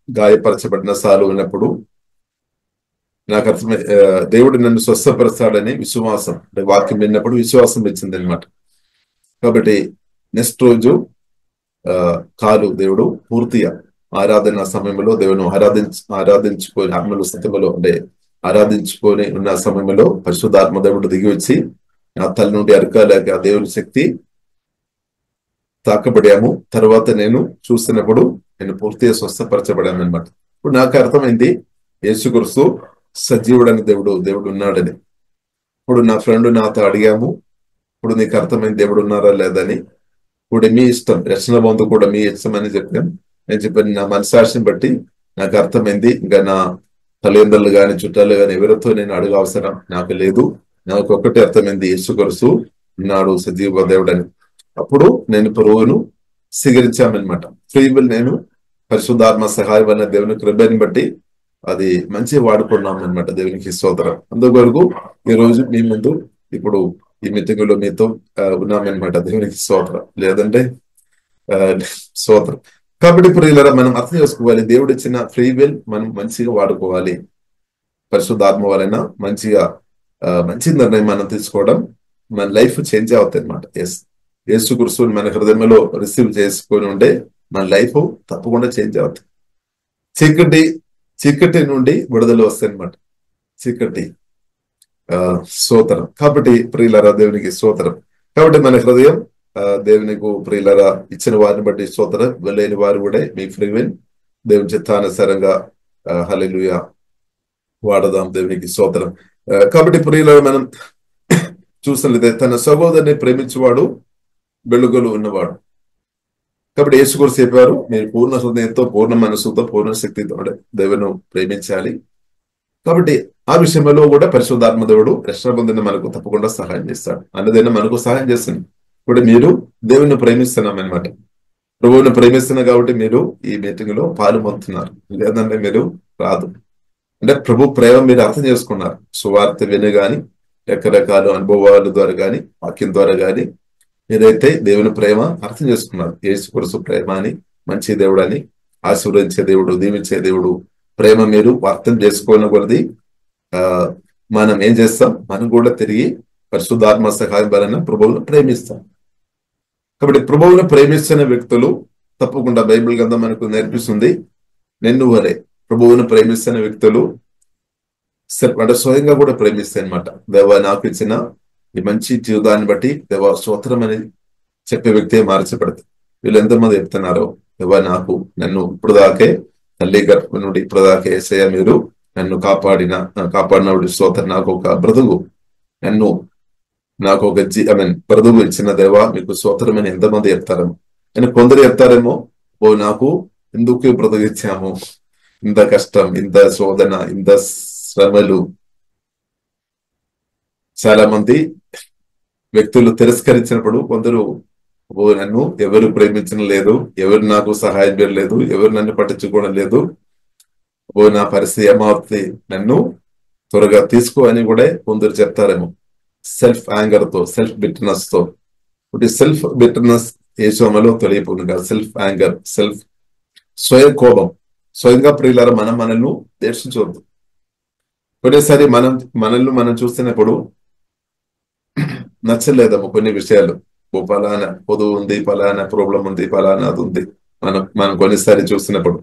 గాయపరచబడిన సాలు ఉన్నప్పుడు నాకు అర్థమై దేవుడు నన్ను స్వస్థపరుస్తాడని విశ్వాసం, అంటే వాక్యం విన్నప్పుడు విశ్వాసం వచ్చింది అనమాట. కాబట్టి నెక్స్ట్ రోజు కాలు దేవుడు పూర్తిగా ఆరాధన సమయంలో దేవుని ఆరాధించుకొని ఆత్మల స్థితిలో అంటే ఆరాధించుకొని ఉన్న సమయంలో పరిశుద్ధాత్మ దేవుడు దిగి వచ్చి నా తల నుండి అరకాలేక ఆ దేవుని శక్తి తాకబడాము. తర్వాత నేను చూస్తున్నప్పుడు నేను పూర్తిగా స్వస్థపరచబడాను అనమాట. ఇప్పుడు నాకు అర్థమైంది యేసుక్రీస్తు సజీవుడని దేవుడు ఉన్నాడని. ఇప్పుడు నా ఫ్రెండ్ నాతో అడిగాము, ఇప్పుడు నీకు అర్థమైంది దేవుడు ఉన్నారా లేదని. ఇప్పుడు మీ ఇష్టం, రక్షణ బంధు కూడా మీ ఇష్టం అని చెప్పాను. నేను చెప్పాను నా మనసాక్షిని బట్టి నాకు అర్థమైంది. ఇంకా నా తల్లిదండ్రులు కానీ చుట్టాలు కానీ ఎవరితో నేను అడుగు అవసరం నాకు లేదు. నాకు ఒక్కటే అర్థమైంది యేసుక్రీస్తు ఉన్నాడు సజీవ దేవుడని. అప్పుడు నేను ప్రభువును స్వీకరించామన్నమాట. ఫ్రీ విల్ నేను పరిశుద్ధాత్మ సహాయం అన్న దేవుని కృపని బట్టి అది మంచిగా వాడుకున్నాం అనమాట. దేవునికి స్తోత్రం. అందువరకు ఈ రోజు మీ ముందు ఇప్పుడు ఈ మీటింగ్ లో మీతో ఉన్నామన్నమాట. దేవునికి స్తోత్రం. లేదంటే స్తోత్రం. కాబట్టి ప్రియులారా మనం అర్థం చేసుకోవాలి, దేవుడు ఇచ్చిన ఫ్రీ విల్ మనం మంచిగా వాడుకోవాలి. పరిశుద్ధాత్మ వలన మంచి నిర్ణయం మనం తీసుకోవడం మన లైఫ్ చేంజ్ అవుతాయి అనమాట. యేసుక్రీస్తుని మన హృదయంలో రిసీవ్ చేసుకొని ఉంటే మన లైఫ్ తప్పకుండా చేంజ్ అవుతుంది. చీకటి నుండి విడుదల వస్తాయి అనమాట. చీకటి స్తోత్రం. కాబట్టి ప్రియులారా దేవునికి స్తోత్రం. కాబట్టి మన హృదయం దేవునికి ప్రియులారా ఇచ్చిన వారిని బట్టి స్తోత్రం. వెళ్ళలేని వారు కూడా మీ ఫ్రీ విల్ దేవుని చిత్తానుసారంగా హల్లెలూయా వాడదాం. దేవునికి స్తోత్రం. కాబట్టి ప్రియులారా మనం చూసినట్లయితే తన సహోదరుని ప్రేమించేవాడు వెలుగులో ఉన్నవాడు. కాబట్టి యేసుక్రీస్తు చెప్పారు, మీరు పూర్ణ హృదయంతో, పూర్ణ మనసుతో, పూర్ణ శక్తితో దేవుని ప్రేమించాలి. కాబట్టి ఆ విషయంలో కూడా పరిశుద్ధాత్మ దేవుడు రక్షణ పొందిన మనకు తప్పకుండా సహాయం చేస్తాడు. అన్నదైనా మనకు సహాయం చేస్తుంది. ఇప్పుడు మీరు దేవుని ప్రేమిస్తున్నాం అనమాట. ప్రభువుని ప్రేమిస్తున్నారు కాబట్టి మీరు ఈ మీటింగ్ లో పాలు పొందుతున్నారు. లేదంటే మీరు రాదు. అంటే ప్రభు ప్రేమ మీరు అర్థం చేసుకున్నారు. సువార్త విని గాని రకరకాల అనుభవాల ద్వారా గాని వాక్యం ద్వారా గాని మీరైతే దేవుని ప్రేమ అర్థం చేసుకున్నారు. యేసుక్రీస్తు ప్రేమ అని, మంచి దేవుడు అని, ఆశీర్వదించే దేవుడు, దీవించే దేవుడు ప్రేమ మీరు అర్థం చేసుకోని కొలది మనం ఏం చేస్తాం, మనం కూడా తిరిగి పరిశుద్ధాత్మ సహాయం వలన ప్రభువును ప్రేమిస్తాం. కాబట్టి ప్రభువును ప్రేమిస్తున్న వ్యక్తులు తప్పకుండా బైబిల్ గ్రంథం మనకు నేర్పిస్తుంది. నిన్ను వలె ప్రభువును ప్రేమిస్తున్న వ్యక్తులు అంటే స్వయంగా కూడా ప్రేమిస్తాయి అనమాట. దేవా నాకు ఇచ్చిన ఈ మంచి జీవితాన్ని బట్టి దేవా స్తోత్రం అని చెప్పే వ్యక్తి మార్చబడతాయి. వీళ్ళు ఎంతమంది చెప్తున్నారో, దేవా నన్ను ఇప్పుడు దాకే తల్లి గర్భం నుండి ఇప్పుడు దాకే యేసయ్య మీరు నన్ను కాపాడినప్పుడు స్తోత్రం, నాకు ఒక బ్రతుకు నాకు ఒక బ్రతుకు ఇచ్చిన దేవా మీకు స్తోత్రం అని ఎంతమంది చెప్తారేమో. అని కొందరు చెప్తారేమో, నాకు ఎందుకు బ్రతుకు ఇచ్చాము, ఇంత కష్టం, ఇంత శోధన, ఇంత శ్రమలు. చాలా మంది వ్యక్తులు తిరస్కరించినప్పుడు కొందరు నన్ను ఎవరు ప్రేమించడం లేదు, ఎవరు నాకు సహాయం చేయలేదు, ఎవరు నన్ను పట్టించుకోవడం లేదు, నా పరిస్థితి ఏమవుతుంది, నన్ను త్వరగా తీసుకో అని కూడా కొందరు చెప్తారేమో. సెల్ఫ్ యాంగర్ తో, సెల్ఫ్ బిటర్నెస్ తో. సెల్ఫ్ బిటర్నెస్ యేసులో తొలగిపోతుంది కదా. సెల్ఫ్ యాంగర్, సెల్ఫ్ స్వయం కోపం. స్వయంగా ప్రియులారా మనల్ని దేశించవద్దు. కొన్నిసారి మనం చూస్తున్నప్పుడు నచ్చలేదమ్మా కొన్ని విషయాలు. పలానా పొదువు ఉంది, పలానా ప్రాబ్లం ఉంది, పలానా అది ఉంది మనం కొన్నిసారి చూస్తున్నప్పుడు.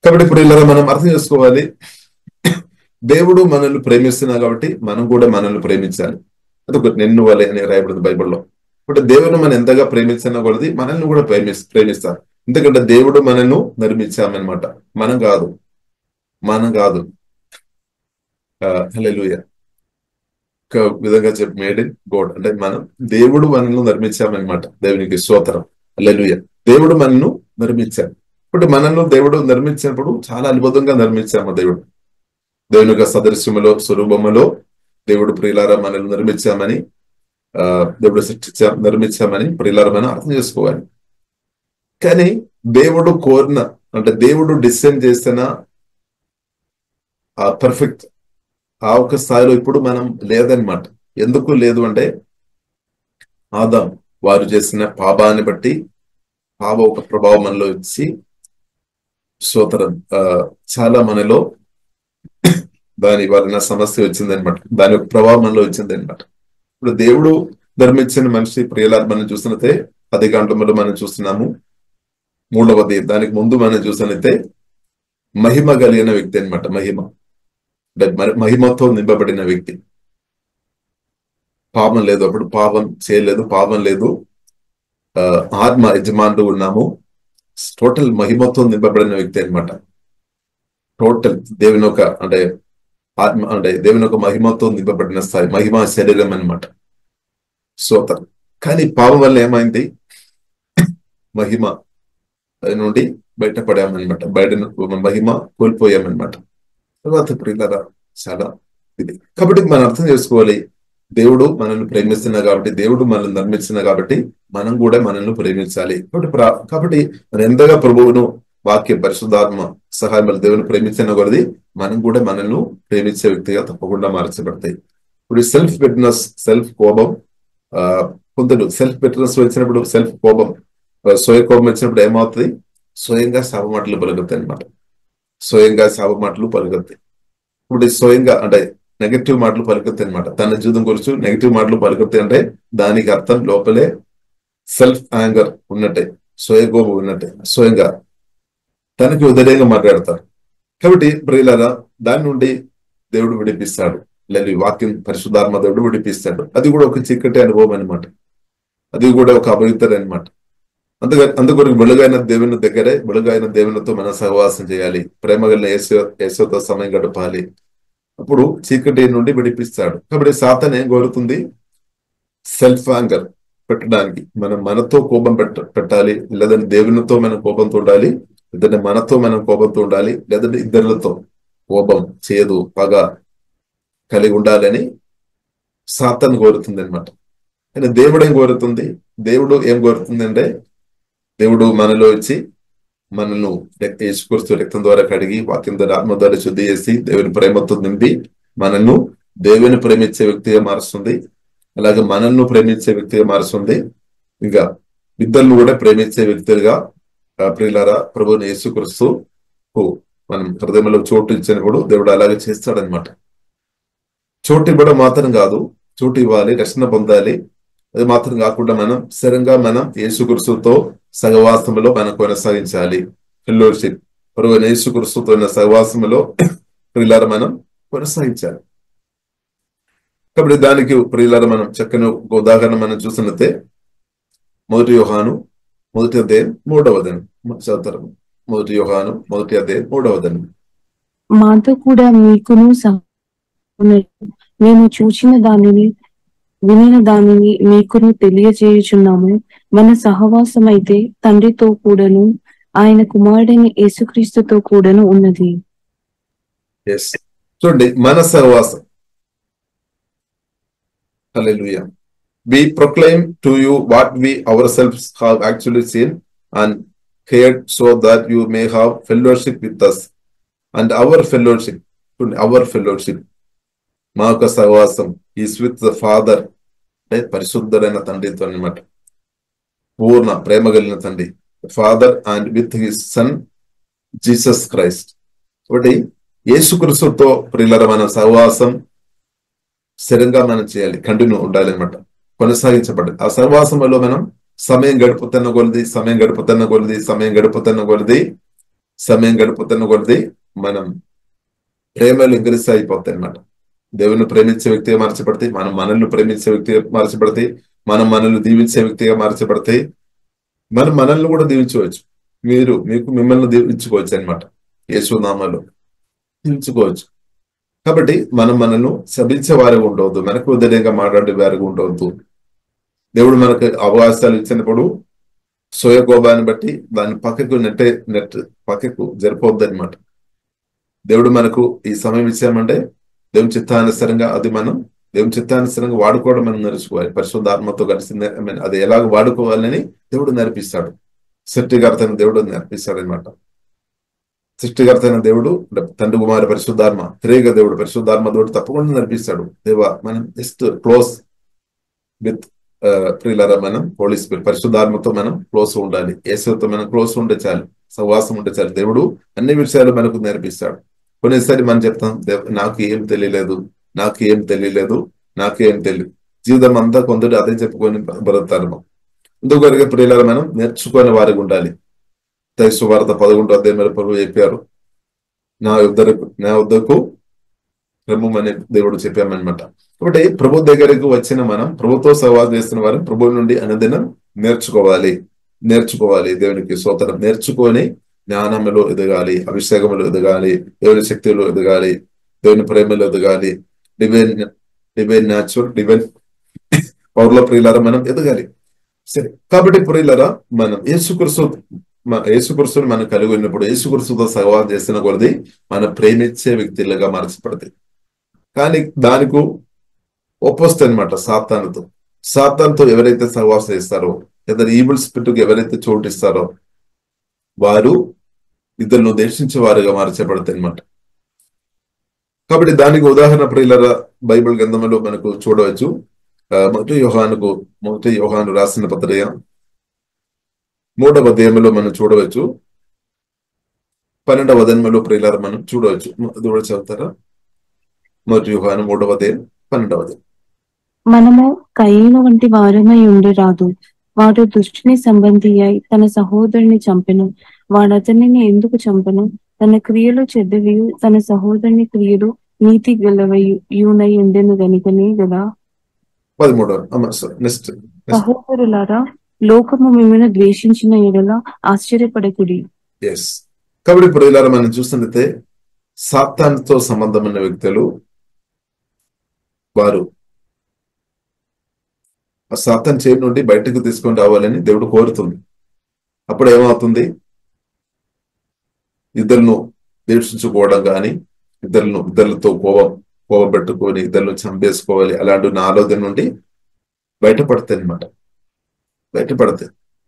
కాబట్టి ఇప్పుడు ఇలా మనం అర్థం చేసుకోవాలి, దేవుడు మనల్ని ప్రేమిస్తున్నాడు కాబట్టి మనం కూడా మనల్ని ప్రేమించాలి. అది నిన్ను వలె అని రాయబడింది బైబిల్లో. ఇప్పుడు దేవుని మనం ఎంతగా ప్రేమించినా కొలది మనల్ని కూడా ప్రేమిస్తారు. ఎందుకంటే దేవుడు మనల్ని నిర్మించామన్నమాట, మనం కాదు. హల్లెలూయా. ఒక విధంగా చెప్పి మేడ్ ఇన్ గాడ్ అంటే దేవుడు మనల్ని నిర్మించామన్నమాట. దేవునికి స్తోత్రం. హల్లెలూయా. దేవుడు మనల్ని నిర్మించాడు. ఇప్పుడు మనల్ని దేవుడు నిర్మించినప్పుడు చాలా అద్భుతంగా నిర్మించాము. దేవుని యొక్క సదృశ్యములో, స్వరూపములో దేవుడు ప్రియులారా మనల్ని నిర్మించామని, దేవుడు నిర్మించామని ప్రియులారా మనం అర్థం చేసుకోవాలి. కానీ దేవుడు కోరిన అంటే దేవుడు డిసైన్ చేసిన పర్ఫెక్ట్ ఆ ఒక స్థాయిలో ఇప్పుడు మనం లేదనమాట. ఎందుకు లేదు అంటే ఆదాం వారు చేసిన పాపాన్ని బట్టి పాప ఒక ప్రభావం మనలో వచ్చి స్తోత్రం చాలా మనలో దాని వలన సమస్య వచ్చిందనమాట. దాని యొక్క ప్రభావం మనలో వచ్చిందనమాట. ఇప్పుడు దేవుడు ధర్మించిన మనిషి ప్రియులారా మనం చూసినట్టే 10 గంటలలో మనం చూస్తున్నాము. 3వది దానికి ముందు మనం చూసినట్టే మహిమ కలిగిన వ్యక్తి అనమాట. మహిమతో నింపబడిన వ్యక్తి. పాపం లేదు, అప్పుడు పాపం చేయలేదు, పాపం లేదు, ఆత్మ యజమానులు ఉన్నాము. టోటల్ మహిమతో నింపబడిన వ్యక్తి అనమాట. టోటల్ దేవుని ఒక ఆత్మ దేవుని ఒక మహిమతో నింపబడిన స్థాయి, మహిమ శరీరం అనమాట. స్తోత్రం. కానీ పాపం వల్ల ఏమైంది, మహిమ నుండి బయటపడామన్నమాట. మహిమ కోల్పోయామన్నమాట. తర్వాత ప్రియులారా చాలా ఇది. కాబట్టి మనం అర్థం చేసుకోవాలి, దేవుడు మనల్ని ప్రేమిస్తున్నా కాబట్టి, దేవుడు మనల్ని నిర్మిస్తున్నా కాబట్టి మనం కూడా మనల్ని ప్రేమించాలి. కాబట్టి మనం ఎంతగా ప్రభువును వాక్య పరిశుద్ధాత్మ సహాయం వల్ల దేవుని ప్రేమించిన కొలది మనం కూడా మనల్ని ప్రేమించే వ్యక్తిగా తప్పకుండా మార్చబడతాయి. ఇప్పుడు సెల్ఫ్ బిటర్నెస్, సెల్ఫ్ కోపం, కొందరు సెల్ఫ్ బిటర్నెస్ వచ్చినప్పుడు, సెల్ఫ్ కోపం, స్వయ కోపం వచ్చినప్పుడు ఏమవుతుంది, స్వయంగా శాపమాటలు పలుకుతాయి అనమాట. స్వయంగా శాపమాటలు పలుకుతాయి. ఇప్పుడు స్వయంగా నెగటివ్ మాటలు పలుకుతాయి అనమాట. తన జీవితం గురించి నెగటివ్ మాటలు పలుకుతాయి అంటే దానికి అర్థం లోపలే సెల్ఫ్ యాంగర్ ఉన్నట్టే, స్వయ కోపం ఉన్నట్టే, స్వయంగా తనకి ఉదయంగా మాట్లాడతారు. కాబట్టి ప్రియులారా దాని నుండి దేవుడు విడిపిస్తాడు. లేదా వాక్యం పరిశుద్ధాత్మ దేవుడు విడిపిస్తాడు. అది కూడా ఒక చీకటి అనుభవం అనమాట. అది కూడా ఒక అపవిత్ర అనమాట. అందుకొరకు వెలుగైన దేవుని దగ్గరే, వెలుగైన దేవునితో మనం సహవాసం చేయాలి. ప్రేమ కలిగిన యేసుతో సమయం గడపాలి. అప్పుడు చీకటి నుండి విడిపిస్తాడు. కాబట్టి సాతాను ఏం కోరుతుంది, సెల్ఫ్ యాంగర్ పెట్టడానికి. మనతో కోపం పెట్టాలి, లేదంటే దేవునితో మనం కోపంతో ఉండాలి, లేదంటే మనతో మనం కోపంతో ఉండాలి, లేదంటే ఇద్దరులతో కోపం, చేదు, పగ కలిగి ఉండాలని సాతాను కోరుతుంది అనమాట. కానీ దేవుడు ఏం కోరుతుంది, దేవుడు ఏం కోరుతుంది అంటే దేవుడు మనలో వచ్చి మనల్ని యేసుక్రీస్తు రక్తం ద్వారా కడిగి, వాక్యం ద్వారా, ఆత్మ ద్వారా శుద్ధి చేసి, దేవుని ప్రేమతో నింపి మనల్ని దేవుని ప్రేమించే వ్యక్తిగా మారుస్తుంది. అలాగే మనల్ని ప్రేమించే వ్యక్తిగా మారుస్తుంది. ఇంకా ఇద్దరును కూడా ప్రేమించే వ్యక్తులుగా ప్రియులారా ప్రభువుని యేసుక్రీస్తు మనం హృదయంలో చోటు ఇచ్చినప్పుడు దేవుడు అలాగే చేస్తాడనమాట. చోటు ఇవ్వడం మాత్రం కాదు, చోటు ఇవ్వాలి, రక్షణ పొందాలి, అది మాత్రం కాకుండా మనం స్థిరంగా మనం యేసుక్రీస్తుతో సహవాసములో మనం కొనసాగించాలి. ఫెలోషిప్ ప్రభువైన యేసుక్రీస్తుతో ఉన్న సహవాసములో ప్రియులారా మనం కొనసాగించాలి. కాబట్టి దానికి ప్రియులారా మనం చక్కని ఒక ఉదాహరణ మనం చూసినట్టే 1 యోహాను 1వ అధ్యాయం 3వ వచనం చదువుతారు. 1 యోహాను 1వ అధ్యాయం 3వ వచనం. మాతో కూడా మీకును మేము చూచిన దానిని వినిన దానిని మీకును తెలియజేయుచున్నాము. మన సహవాసం అయితే తండ్రితో కూడాను ఆయన కుమారుడైన యేసుక్రీస్తుతో కూడాను ఉన్నది. చూడండి, మన సహవాసం. హల్లెలూయా. We proclaim to you what we ourselves have actually seen and heard, so that you may have fellowship with us. And our fellowship, మా యొక్క సహవాసం ఈస్ విత్ ద ఫాదర్, అంటే పరిశుద్ధుడైన తండ్రితో అన్నమాట. పూర్ణ ప్రేమ కలిగిన తండ్రి father and with his son Jesus Christ. కాబట్టి యేసుక్రీస్తుతో ప్రియులారా మన సహవాసం స్థిరంగా మనం చేయాలి, కంటిన్యూ ఉండాలి అనమాట, కొనసాగించబడాలి. ఆ సహవాసంలో మనం సమయం గడుపుతున్న కొలది మనం ప్రేమలు ఇంక్రీజ్ అయిపోతాయి అనమాట. దేవుని ప్రేమించే వ్యక్తిగా మార్చబడితే, మనం మనల్ని ప్రేమించే వ్యక్తిగా మార్చబడితే, మనం మనల్ని దీవించే వ్యక్తిగా మార్చబడితే, మనం మనల్ని కూడా దీవించవచ్చు. మిమ్మల్ని దీవించుకోవచ్చు అనమాట. యేసు నామములో దీవించుకోవచ్చు. కాబట్టి మనం మనల్ని శపించే వారిగా ఉండవద్దు, మనకు ఉదయంగా మాట్లాడే వారిగా ఉండవద్దు. దేవుడు మనకు అవకాశాలు ఇచ్చినప్పుడు సోయకోబాన్ని బట్టి దాన్ని పక్కకు జరిపోద్దు అనమాట. దేవుడు మనకు ఈ సమయం ఇచ్చామంటే దేవుని చిత్తానుసరంగా దేవుని చిత్తానుసరంగా వాడుకోవడం మనం నేర్చుకోవాలి. పరిశుద్ధాత్మతో కలిసి అది ఎలాగ వాడుకోవాలని దేవుడు నేర్పిస్తాడు. సృష్టికర్త అయిన దేవుడు నేర్పిస్తాడు అనమాట. సృష్టికర్త అయిన దేవుడు తండ్రి కుమార పరిశుద్ధాత్మ త్రేగ దేవుడు పరిశుద్ధాత్మ దేవుడు తప్పకుండా నేర్పిస్తాడు. దేవా మనం జస్ట్ క్లోజ్ విత్ ప్రియులారా మనం హోలీ స్పిరిట్ పరిశుద్ధాత్మతో మనం క్లోజ్ ఉండాలి. యేసుతో మనం క్లోజ్ ఉంటే చాలు, సహవాసం ఉంటే చాలు. దేవుడు అన్ని విషయాలు మనకు నేర్పిస్తాడు. కొన్నిసారి మనం చెప్తాం, నాకు ఏం తెలియలేదు. జీవితం అంతా కొందరు అదే చెప్పుకొని బ్రతారు. అందుకొరకే ప్రియులారా మనం నేర్చుకునే వారికి ఉండాలి. సువార్త 11వ అధ్యాయంలో ప్రభువు చెప్పారు, నా వద్దకు రమ్మని దేవుడు చెప్పామన్నమాట. కాబట్టి ప్రభు దగ్గరకు వచ్చిన మనం, ప్రభుతో సహవాసం చేస్తున్న వారు ప్రభువు నుండి అనుదినం నేర్చుకోవాలి. దేవునికి స్తోత్రం. నేర్చుకొని జ్ఞానంలో ఎదగాలి, అభిషేకంలో ఎదగాలి, దేవుని శక్తిలో ఎదగాలి, దేవుని ప్రేమలో ఎదగాలి, డివైన్ పవర్లో ప్రియులారా మనం ఎదగాలి. సరే, కాబట్టి ప్రియులారా మనం యేసుక్రీస్తుని మనం కలిగి ఉన్నప్పుడు, యేసుక్రీస్తుతో సహవాసం చేస్తున్న కొలది మనం ప్రేమించే వ్యక్తులుగా మార్చబడతాయి. కానీ దానికి ఒపోజిట్ అనమాట. సాతానుతో ఎవరైతే సహవాసం చేస్తారో, లేదా ఈవిల్ స్పిరిట్ ఎవరైతే చోటిస్తారో వారు ఇద్దరిని దేశించే వారుగా మార్చబడతాయి అనమాట. కాబట్టి దానికి ఉదాహరణ ప్రియులారా బైబిల్ గ్రంథంలో మనకు చూడవచ్చు. మొదటి యోహాను రాసిన పత్రిక 3వ అధ్యాయంలో మనం చూడవచ్చు. 12వ వచనంలో ప్రియులారా మనం చూడవచ్చు. అది కూడా చదువుతారా? మొదటి యోహాను 3వ అధ్యాయం 12వ వచనం. మనము కయీను వంటి వారమై ఉండరాదు. వాడు దుష్టుని సంబంధి అయి తన సహోదరుని చంపెను. వాడు అతనిని ఎందుకు చంపెను? తన క్రియలు చెడ్డవియు, తన సహోదరుని క్రియలు నీతి గలవయునై ఉండెను గనుకనే కదా. 13వ. సహోదరులారా, లోకము మిమ్మల్ని ద్వేషించిన ఎడల ఆశ్చర్యపడకుడి. కాబట్టి ప్రియులారా మనం చూస్తున్నట్టే సాతానుతో సంబంధమైన వ్యక్తులు వారు ఆ సాతాను చేతి నుండి బయటకు తీసుకొని రావాలని దేవుడు కోరుతుంది. అప్పుడు ఏమవుతుంది? ఇద్దరును ద్వేషించుకోవడం కానీ, ఇద్దరితో కోపం పెట్టుకొని ఇద్దరును చంపేసుకోవాలి అలాంటి ఆలోచన నుండి బయటపడతాయి అనమాట.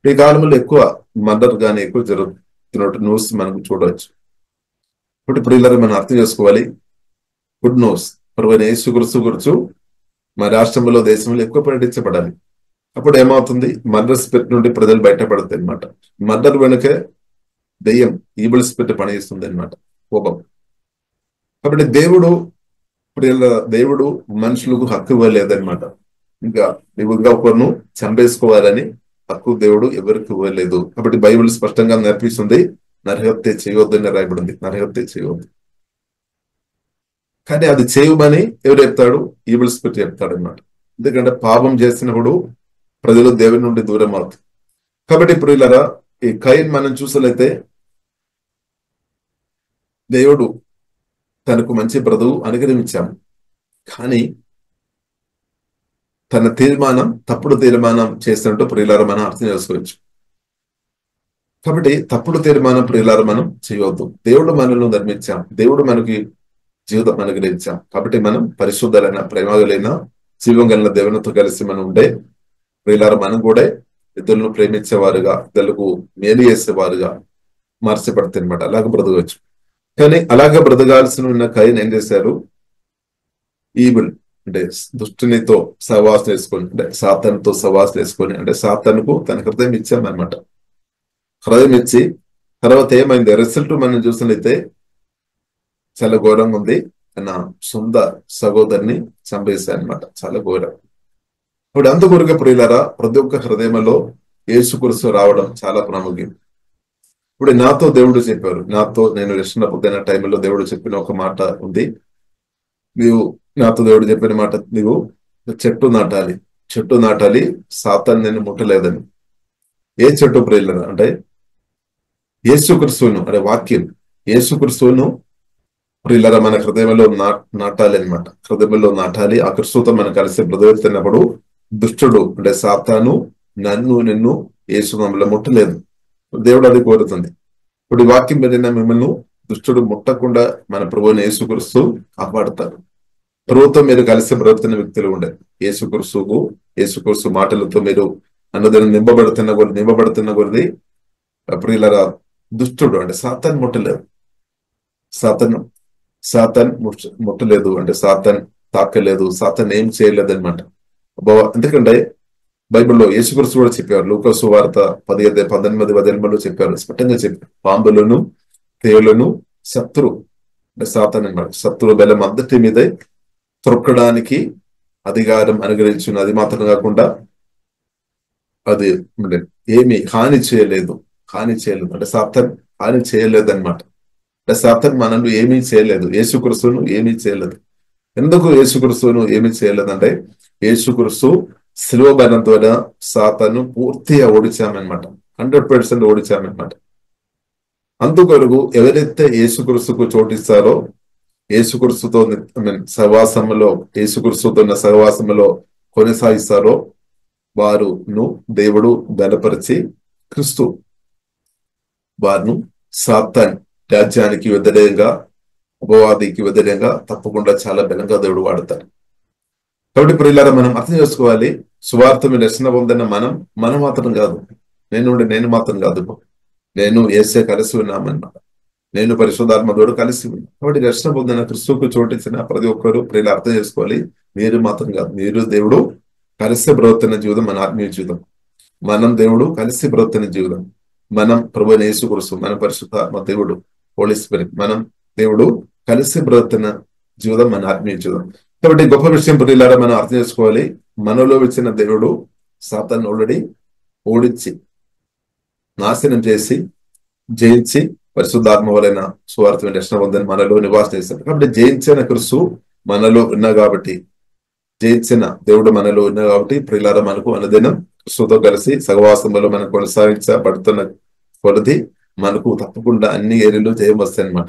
ఈ కాలంలో ఎక్కువ మర్డర్ కానీ ఎక్కువ జరుగుతున్నట్టు న్యూస్ మనం చూడవచ్చు. ఇప్పుడు ప్రియులారా మనం అర్థం చేసుకోవాలి, గుడ్ న్యూస్ ప్రభువైన యేసుక్రీస్తు గురించి మా రాష్ట్రంలో దేశంలో ఎక్కువ ప్రకటించబడాలి. అప్పుడు ఏమవుతుంది? మర్డర్ స్పిరిట్ నుండి ప్రజలు బయటపడతాయి అనమాట. మర్డర్ వెనుకే దెయ్యం, ఈవిల్ స్పిరిట్ పనిచేస్తుంది అనమాట, కోపం. కాబట్టి దేవుడు మనుషులకు హక్కు ఇవ్వలేదనమాట. ఇంకా నువ్వు ఇంకా ఒకరిను చంపేసుకోవాలని హక్కు దేవుడు ఎవరికి ఇవ్వలేదు. కాబట్టి బైబిల్ స్పష్టంగా నేర్పిస్తుంది నరహత్య చేయవద్దు అని రాయబడింది. నరహత్య చేయవద్దు. కానీ అది చేయమని ఎవరు చెప్తాడు? ఈవిల్ స్పిరిట్ చెప్తాడు అన్నమాట. ఎందుకంటే పాపం చేసినప్పుడు ప్రజలు దేవుని నుండి దూరం అవుతారు. కాబట్టి ఇప్పుడు ఇలా ఈ కయీన్ మనం చూసినట్లయితే దేవుడు తనకు మంచి బ్రతుకు అనుగ్రహించాము, కానీ తన తీర్మానం తప్పుడు తీర్మానం చేసినట్టు ప్రియులారా మనం అర్థం చేసుకోవచ్చు. కాబట్టి తప్పుడు తీర్మానం ప్రియులారా మనం చేయవద్దు. దేవుడు మనల్ని ధర్మించాం, దేవుడు మనకి జీవితం అనుగ్రహించాం. కాబట్టి మనం పరిశుద్ధులైన ప్రేమగలైన జీవం కలిగిన దేవునితో కలిసి మనం ఉండే ప్రియులారా మనం కూడా ఇతరులను ప్రేమించేవారుగా, ఇతరులకు మేలు చేసేవారుగా మార్చబడతాయి అనమాట. అలాగ బ్రతకవచ్చు. కానీ అలాగ బ్రతకాల్సిన ఉన్న కయీన్ ఏం చేశారు? ఈవిల్ అంటే దుష్టునితో సహవాసం వేసుకొని, అంటే సాతానుతో సహవాసం వేసుకొని, అంటే సాతానుకు తన హృదయం ఇచ్చామన్నమాట. హృదయం ఇచ్చి తర్వాత ఏమైంది? రిజల్ట్ మనం చూసినట్లయితే చాలా ఘోరంగా ఉంది. తన సొంత సహోదరిని చంపేశాయి అనమాట. చాలా ఘోరం. ఇప్పుడు అందుకొరగా ప్రియులారా ప్రతి ఒక్క హృదయంలో యేసుక్రీస్తు రావడం చాలా ప్రాముఖ్యం. ఇప్పుడు నాతో దేవుడు చెప్పారు, నాతో నేను రక్షణ పొందిన టైంలో దేవుడు చెప్పిన ఒక మాట ఉంది. నాతో దేవుడు చెప్పిన మాట, నీవు చెట్టు నాటాలి, చెట్టు నాటాలి, సాతాను నేను ముట్టలేదని. ఏ చెట్టు ప్రియులారా? అంటే యేసుక్రీస్తును, అంటే వాక్యం యేసుక్రీస్తును ప్రియులారా మన హృదయంలో నాటాలి అనమాట. హృదయంలో నాటాలి. ఆ క్రీస్తుతో మనం కలిసి బ్రతుకుతున్నప్పుడు దుష్టుడు అంటే సాతాను నిన్ను యేసు నామములో ముట్టలేదు. దేవుడు అది కోరుతుంది. ఇప్పుడు ఈ వాక్యం మీద మిమ్మల్ని దుష్టుడు ముట్టకుండా మన ప్రభువుని యేసుక్రీస్తు కాపాడుతారు. ప్రభుతో మీరు కలిసి బ్రతుకుతున్న వ్యక్తులు ఉండే యేసుక్రీస్తు మాటలతో మీరు అన్నదాన్ని నింపబడుతున్న కొద్ది ప్రియులారా దుష్టుడు అంటే సాతాను ముట్టలేదు. సాతాన్ ముట్టలేదు అంటే సాతాన్ తాకలేదు, సాతాన్ ఏం చేయలేదు అనమాట. ఎందుకంటే బైబిల్లో యేసుక్రీస్తు కూడా చెప్పారు. లూకా సువార్త 18:18 చెప్పారు, స్పష్టంగా చెప్పారు. పాంబులను తేలును అంటే సాతాన్ అనమాట, శత్రు బలం అందరి మీద త్రొక్కడానికి అధికారం అనుగ్రహించిన. అది మాత్రం కాకుండా అది ఏమి హాని చేయలేదు అంటే సాతాన్ హాని చేయలేదు అనమాట. అంటే సాతాన్ మనల్ని ఏమీ చేయలేదు, యేసుక్రీస్తును ఏమీ చేయలేదు. ఎందుకు యేసుక్రీస్తును ఏమీ చేయలేదంటే యేసుక్రీస్తు శిలువ మరణం ద్వారా సాతాను పూర్తిగా ఓడించామన్నమాట. 100% ఓడించామన్నమాట. అందుకొరకు ఎవరైతే యేసుక్రీస్తుకు చోటిస్తారో, యేసుక్రీస్తుతో సహవాసంలో కొనసాగిస్తారో వారును దేవుడు బలపరిచి క్రీస్తు వారిను సాతాన్ రాజ్యానికి వ్యతిరేకంగా, అపవాదికి వ్యతిరేకంగా తప్పకుండా చాలా బలంగా దేవుడు వాడతారు. కాబట్టి ప్రియులారా మనం అర్థం చేసుకోవాలి, సువార్త మీద రక్షణ పొందిన మనం మాత్రం కాదు, నేను మాత్రం కాదు, నేను యేసే కలిసి ఉన్నామన్నమాట. నేను పరిశుద్ధాత్మతోడు కలిసి ఉన్నాను. కాబట్టి రక్షణ పొందిన క్రీస్తుకు చోటించిన ప్రతి ఒక్కరు ప్రియులు అర్థం చేసుకోవాలి, మీరు మాత్రం కాదు, మీరు దేవుడు కలిసి బ్రతుకుతున్న జీవితం మన ఆత్మీయ జీవితం. మనం దేవుడు కలిసి బ్రతుకుతున్న జీవితం. మనం ప్రభువైన యేసుక్రీస్తు, మన పరిశుద్ధాత్మ దేవుడు హోలీ స్పిరిట్, మనం దేవుడు కలిసి బ్రతుకుతున్న జీవితం మన ఆత్మీయ జీవితం. కాబట్టి గొప్ప విషయం ప్రియులారా మనం అర్థం చేసుకోవాలి, మనలో వచ్చిన దేవుడు సాతాను ఆల్రెడీ ఓడించి నాశనం చేసి జయించి పరిశుద్ధాత్మ వలన సువార్త రక్షణ పొందని మనలో నివాసం చేశాడు. కాబట్టి జయించిన క్రీస్తు మనలో ఉన్నా కాబట్టి, జయించిన దేవుడు మనలో ఉన్నా కాబట్టి ప్రియులారా మనకు అనుదినం క్రీస్తుతో కలిసి సహవాసంలో మనం కొనసాగించబడుతున్న కొలది మనకు తప్పకుండా అన్ని ఏరియాలో జయం వస్తాయి అన్నమాట.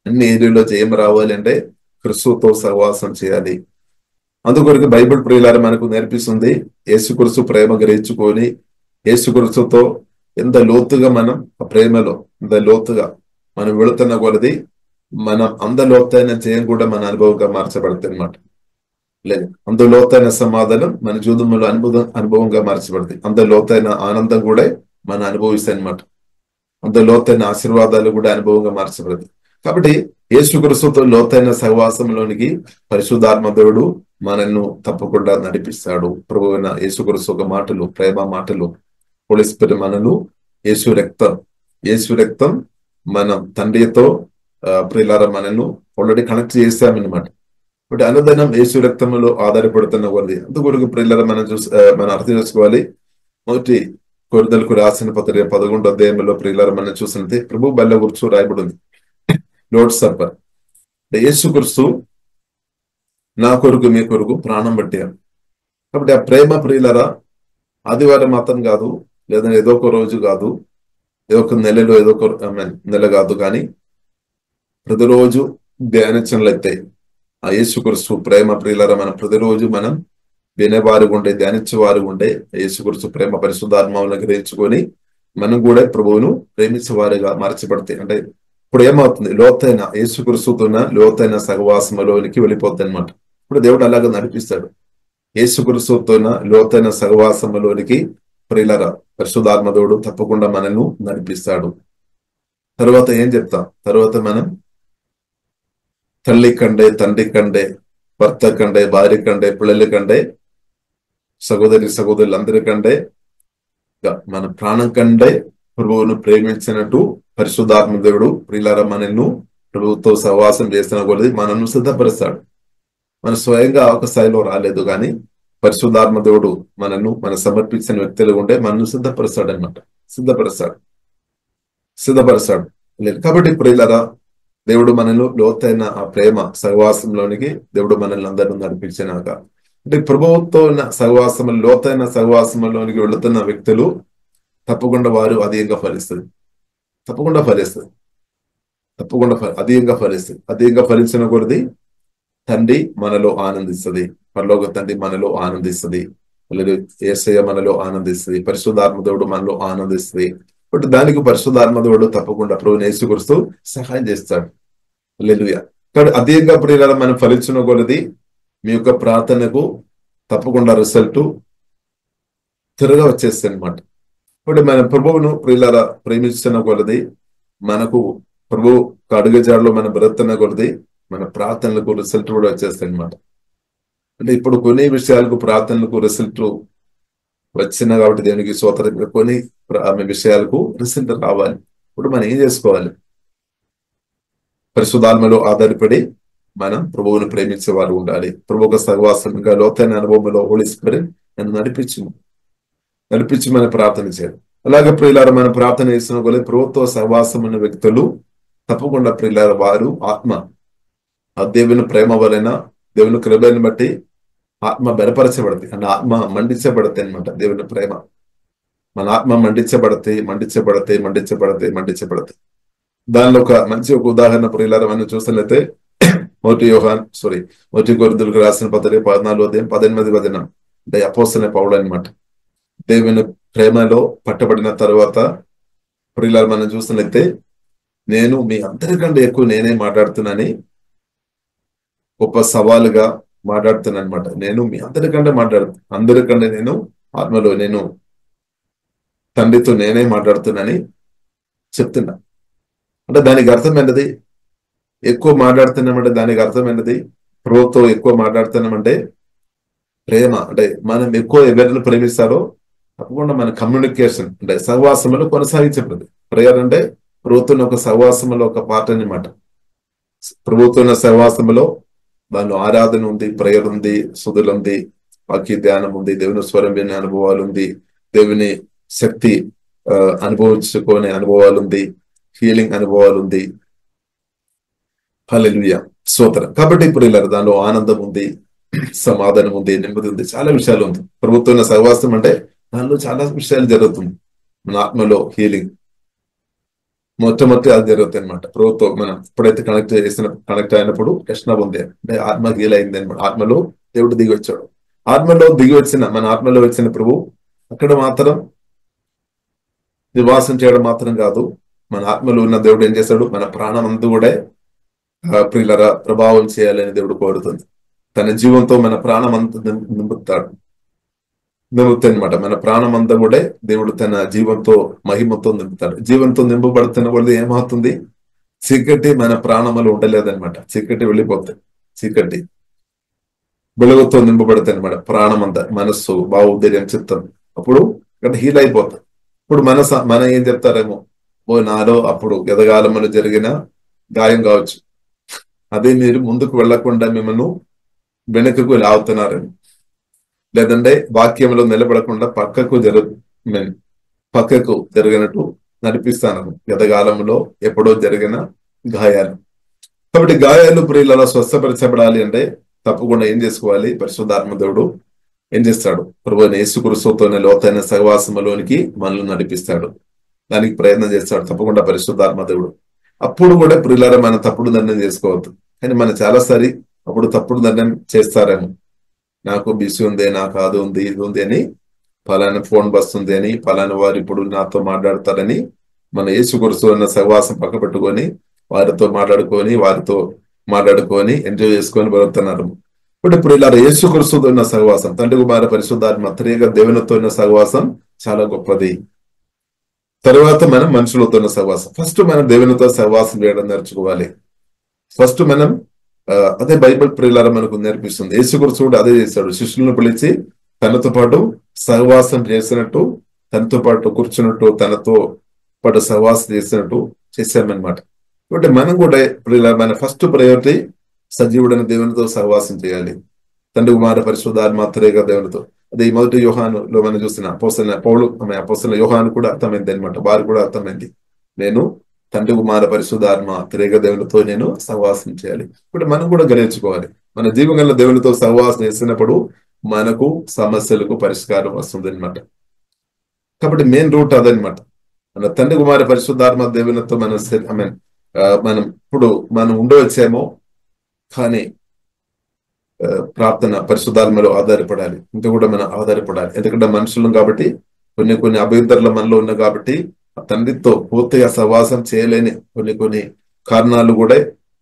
అన్ని ఏరియాలో జయం రావాలి అంటే క్రీస్తుతో సహవాసం చేయాలి. అందుకొరకు బైబిల్ ప్రియులారా మనకు నేర్పిస్తుంది, యేసుక్రీస్తు ప్రేమ గ్రహించుకొని యేసుక్రీస్తుతో ఎంత లోతుగా మనం ఆ ప్రేమలో ఎంత లోతుగా మనం వెళుతున్న కొలది మనం అంత లోతైన జయం కూడా మన అనుభవంగా మార్చబడుతుంది అనమాట. లేదు, అంత లోతైన సమాధానం మన జీవితంలో అనుభవంగా మార్చబడుతుంది. అంత లోతైన ఆనందం కూడా మనం అనుభవిస్తాయి అనమాట. అంత లోతైన ఆశీర్వాదాలు కూడా అనుభవంగా మార్చబడుతుంది. కాబట్టి యేసుక్రీస్తుతో లోతైన సహవాసంలోనికి పరిశుద్ధాత్మ దేవుడు మనల్ని తప్పకుండా నడిపిస్తాడు. ప్రభువైన యేసుక్రీస్తు ఒక మాటలు, ప్రేమ మాటలు, హోలీ స్పిరిట్ మనను యేసు రక్తం మనం తండ్రితో ప్రియులారా మనల్ని ఆల్రెడీ కనెక్ట్ చేశామన్నమాట. ఇప్పుడు అనుదినం యేసు రక్తంలో ఆధారపడుతున్న కొద్ది అందుకొరకు ప్రియులారా మనం అర్థం చేసుకోవాలి. మొదటి కొరింథీయులకు రాసిన పత్రిక 11వ అధ్యాయంలో ప్రియులారా మనం చూసినది ప్రభు బల్ల గుర్చు రాయబడి ఉంది. లోర్డ్స్ సప్పర్ యేసుక్రీస్తు నా కొరకు మీ కొరకు ప్రాణం పట్టారు. కాబట్టి ఆ ప్రేమ ప్రియులారా ఆదివారం మాత్రం కాదు, లేదా ఏదో ఒక రోజు కాదు, ఏదో ఒక నెలలో ఏదో ఒక నెల కాదు, కానీ ప్రతిరోజు ధ్యానించినట్లయితే ఆ యేసుక్రీస్తు ప్రేమ ప్రియులారా మనం ప్రతిరోజు మనం వినేవారు ఉండే, ధ్యానించేవారు ఉండే యేసుక్రీస్తు ప్రేమ పరిశుద్ధాత్మను గ్రహించుకొని మనం కూడా ప్రభువును ప్రేమించేవారుగా మార్చబడతాయి. అంటే ఇప్పుడు ఏమవుతుంది, లోతైన యేసుక్రీస్తున్న లోతైన సహవాసంలోనికి వెళ్ళిపోద్ది అనమాట. ఇప్పుడు దేవుడు అలాగే నడిపిస్తాడు. యేసుక్రీస్తున్న లోతైన సహవాసంలోనికి ప్రియులారా పరిశుద్ధాత్మ దేవుడు తప్పకుండా మనల్ని నడిపిస్తాడు. తర్వాత ఏం చెప్తాం, తర్వాత మనం తల్లి కండే, తండ్రి కండే, భర్త కండే, భార్య కండే, పిల్లల కండే, సహోదరులు అందరికంటే మన ప్రాణం కంటే ప్రభువును ప్రేమించినట్టు పరిశుద్ధాత్మ దేవుడు ప్రియులారా మనల్ని ప్రభువుతో సహవాసం చేసిన కొలది మనల్ని సిద్ధపరుస్తాడు. మన స్వయంగా ఒక స్థాయిలో రాలేదు, కానీ పరిశుద్ధాత్మ దేవుడు మనల్ని సమర్పించిన వ్యక్తులు ఉంటే మనల్ని సిద్ధపరుస్తాడు అనమాట. సిద్ధపరుస్తాడు లేదు. కాబట్టి ప్రియులారా దేవుడు మనల్ని లోతైన ఆ ప్రేమ సహవాసంలోనికి దేవుడు మనల్ని అందరినీ నడిపించినాక, అంటే ప్రభువుతో ఉన్న సహవాసం, లోతైన సహవాసంలోనికి వెళుతున్న వ్యక్తులు తప్పకుండా వారు అధికంగా ఫలిస్తుంది. అధికంగా ఫలించిన కొలది తండ్రి మనలో ఆనందిస్తుంది, పరలోక తండ్రి మనలో ఆనందిస్తుంది, యేసయ్య మనలో ఆనందిస్తుంది, పరిశుద్ధాత్మ దేవుడు మనలో ఆనందిస్తుంది. బట్ దానికి పరిశుద్ధాత్మ దేవుడు తప్పకుండా ప్రభువుని యేసుక్రీస్తు సహాయం చేస్తాడు. హల్లెలూయా. కాబట్టి అధికంగా ప్రియులారా మనం ఫలించిన కొలది మీ యొక్క ప్రార్థనకు తప్పకుండా రిజల్ట్ త్వరగా వచ్చేస్తుంది అనమాట. ఇప్పుడు మన ప్రభువును ప్రియులారా ప్రేమించిన కొలది మనకు ప్రభు అడుగుజాడలో మన బ్రతున్న కొలది మన ప్రార్థనలకు రిజల్ట్ కూడా వచ్చేస్తాయి అనమాట. అంటే ఇప్పుడు కొన్ని విషయాలకు ప్రార్థనలకు రిజల్ట్ వచ్చిన కాబట్టి దేవునికి స్తోత్రం, కొన్ని విషయాలకు రిజల్ట్ రావాలి. ఇప్పుడు మనం ఏం చేసుకోవాలి, పరిశుద్ధాత్మలో ఆధారపడి మనం ప్రభువును ప్రేమించే వారు ఉండాలి. ప్రభువుకు సహవాసంగా లోతైన అనుభవంలో హోలీ స్పిరిట్ నన్ను నడిపించి మనం ప్రార్థన చేయాలి. అలాగే ప్రియులారా మనం ప్రార్థన చేసిన కొలది ప్రభుత్వ సహవాసం ఉన్న వ్యక్తులు తప్పకుండా ప్రియులారా వారు ఆత్మ ఆ దేవుని ప్రేమ వలన, దేవుని కృపను బట్టి ఆత్మ బలపరచబడతాయి, అంటే ఆత్మ మండించబడతాయి అనమాట. దేవుని ప్రేమ మన ఆత్మ మండించబడతాయి. దానిలో ఒక ఉదాహరణ ప్రియులారా మనం చూసినట్లయితే మొదటి కొరింథీయులకు రాసిన పత్రిక 14వ అధ్యాయం 18 అంటే అపోస్తలుడైన పౌలు అనమాట. దేవుని ప్రేమలో పట్టబడిన తర్వాత ప్రియులారా మనం చూసినట్లయితే నేను మీ అందరికంటే ఎక్కువ నేనే మాట్లాడుతున్నానని గొప్ప సవాలుగా మాట్లాడుతున్నాను అనమాట. నేను మీ అందరికంటే నేను ఆత్మలో నేను తండ్రితో నేనే మాట్లాడుతున్నానని చెప్తున్నా. అంటే దానికి అర్థం ఏంటది, ఎక్కువ మాట్లాడుతున్నామంటే దానికి అర్థం ఏంటది, ప్రభుతో ఎక్కువ మాట్లాడుతున్నామంటే ప్రేమ, అంటే మనం ఎక్కువ ఎవరిని ప్రేమిస్తారో తప్పకుండా మన కమ్యూనికేషన్ అంటే సహవాసంలో కొనసాగించబడింది. ప్రేయర్ అంటే ప్రభుత్వం ఒక సహవాసంలో ఒక పార్ట్ అనమాట. ప్రభుత్వ సహవాసంలో దానిలో ఆరాధన ఉంది, ప్రేయర్ ఉంది, సుధులు ఉంది, వాక్య ధ్యానం ఉంది, దేవుని స్వరం వినే అనుభవాలు ఉంది, దేవుని శక్తి అనుభవించుకునే అనుభవాలు ఉంది, హీలింగ్ అనుభవాలు ఉంది. హల్లెలూయా, స్తోత్రం. కాబట్టి ఇప్పుడు ఇలా దానిలో ఆనందం ఉంది, సమాధానం ఉంది, నెమ్మది ఉంది, చాలా విషయాలు ఉంది. ప్రభుత్వం సహవాసం అంటే దానిలో చాలా విషయాలు జరుగుతుంది. మన ఆత్మలో హీలింగ్ మొట్టమొదటి అది జరుగుతుంది అనమాట. ప్రభుత్వం మనం ఎప్పుడైతే కనెక్ట్ అయినప్పుడు కృష్ణ ఉంది అంటే ఆత్మ హీల్ అయింది అనమాట. ఆత్మలో దేవుడు దిగి వచ్చాడు. మన ఆత్మలో వచ్చిన ప్రభు అక్కడ మాత్రం నివాసం చేయడం మాత్రం కాదు, మన ఆత్మలో ఉన్న దేవుడు ఏం చేశాడు, మన ప్రాణం అంతా కూడా ప్రియులరా ప్రభావం చేయాలని దేవుడు కోరుతుంది. తన జీవంతో మన ప్రాణం అంతా నింపుతాడు అనమాట. మన ప్రాణం అంతా కూడా దేవుడు తన జీవంతో మహిమతో నింపుతాడు. జీవంతో నింపబడుతున్న కొద్ది ఏమవుతుంది, చీకటి మన ప్రాణంలో ఉండలేదన్నమాట. చీకటి వెళ్ళిపోతుంది, చీకటి వెలుగుతో నింపబడుతుంది అనమాట. ప్రాణం అంతా, మనస్సు, భావోద్రేయం, చిత్తం అప్పుడు ఇక్కడ హీల్ అయిపోతుంది. ఇప్పుడు మన ఏం చెప్తారేమో, నాలో అప్పుడు ఎదగాలమని జరిగిన గాయం కావచ్చు, అదే మీరు ముందుకు వెళ్లకుండా మిమ్మల్ని వెనుకకు లాగుతున్నారని, లేదంటే వాక్యంలో నిలబడకుండా పక్కకు జరిగినట్టు నడిపిస్తాను. గతకాలంలో ఎప్పుడో జరిగిన గాయాలు. కాబట్టి గాయాలు ప్రియులలో స్వస్థపరచబడాలి అంటే తప్పకుండా ఏం చేసుకోవాలి? పరిశుద్ధాత్మ దేవుడు ఏం చేస్తాడు? ప్రభువైన యేసుక్రీస్తుతోనే లోతైన సహవాసంలోనికి మనల్ని నడిపిస్తాడు. దానికి ప్రయత్నం చేస్తాడు తప్పకుండా పరిశుద్ధాత్మ దేవుడు. అప్పుడు కూడా ప్రియులారా మనం తప్పుడు నిర్ణయం చేసుకోవద్దు. కానీ మనం చాలాసారి అప్పుడు తప్పుడు నిర్ణయం చేస్తారేమో. నాకు బిసి ఉంది, నాకు అది ఉంది, ఇది ఉంది అని, ఫలానా ఫోన్ వస్తుంది అని, ఫలానా వారు ఇప్పుడు నాతో మాట్లాడతారని మన యేసుక్రీస్తు అన్న సహవాసం పక్క పెట్టుకొని వారితో మాట్లాడుకొని ఎంజాయ్ చేసుకొని బతుకుతున్నారు. ఇప్పుడు ఇలా యేసుక్రీస్తుతో ఉన్న సహవాసం, తండ్రి కుమార పరిశుద్ధాత్మ త్రియేక దేవునితో ఉన్న సహవాసం చాలా గొప్పది. తర్వాత మనం మనుషులతో ఉన్న సహవాసం. ఫస్ట్ మనం దేవునితో సహవాసం చేయడం నేర్చుకోవాలి. ఫస్ట్ మనం అదే బైబిల్ ప్రియులారా మనకు నేర్పిస్తుంది. యేసుక్రీస్తు అదే చేశాడు. శిష్యులను పిలిచి తనతో పాటు సహవాసం చేసినట్టు, తనతో పాటు కూర్చున్నట్టు, తనతో పాటు సహవాసం చేసినట్టు చేశామన్నమాట. కాబట్టి మనం కూడా మన ఫస్ట్ ప్రయారిటీ సజీవుడైన దేవునితో సహవాసం చేయాలి. తండ్రి కుమార పరిశుద్ధాత్మ త్రియేక దేవునితో. అదే మొదటి యోహానులో మనం చూసిన అపోస్తలుడైన యోహాను కూడా అర్థమైంది అనమాట. వారు కూడా అర్థమైంది, నేను తండ్రి కుమార పరిశుద్ధాత్మ త్రియేక దేవునితో నేను సహవాసం చేయాలి. ఇప్పుడు మనం కూడా గ్రహించుకోవాలి, మన జీవనంలో దేవునితో సహవాసం చేసినప్పుడు మనకు సమస్యలకు పరిష్కారం వస్తుంది అనమాట. కాబట్టి మెయిన్ రూట్ అదనమాట. మన తండ్రి కుమార పరిశుద్ధాత్మ దేవునితో మనం ఇప్పుడు మనం ఉండవచ్చేమో, కానీ ప్రార్థన పరిశుద్ధాత్మలో ఆధారపడాలి. ఇంకా కూడా మనం ఆధారపడాలి. ఎందుకంటే మనుషులం కాబట్టి కొన్ని అభ్యంతరాలు మనలో ఉన్నాయి కాబట్టి తండ్రితో పూర్తిగా సహవాసం చేయలేని కొన్ని కారణాలు కూడా,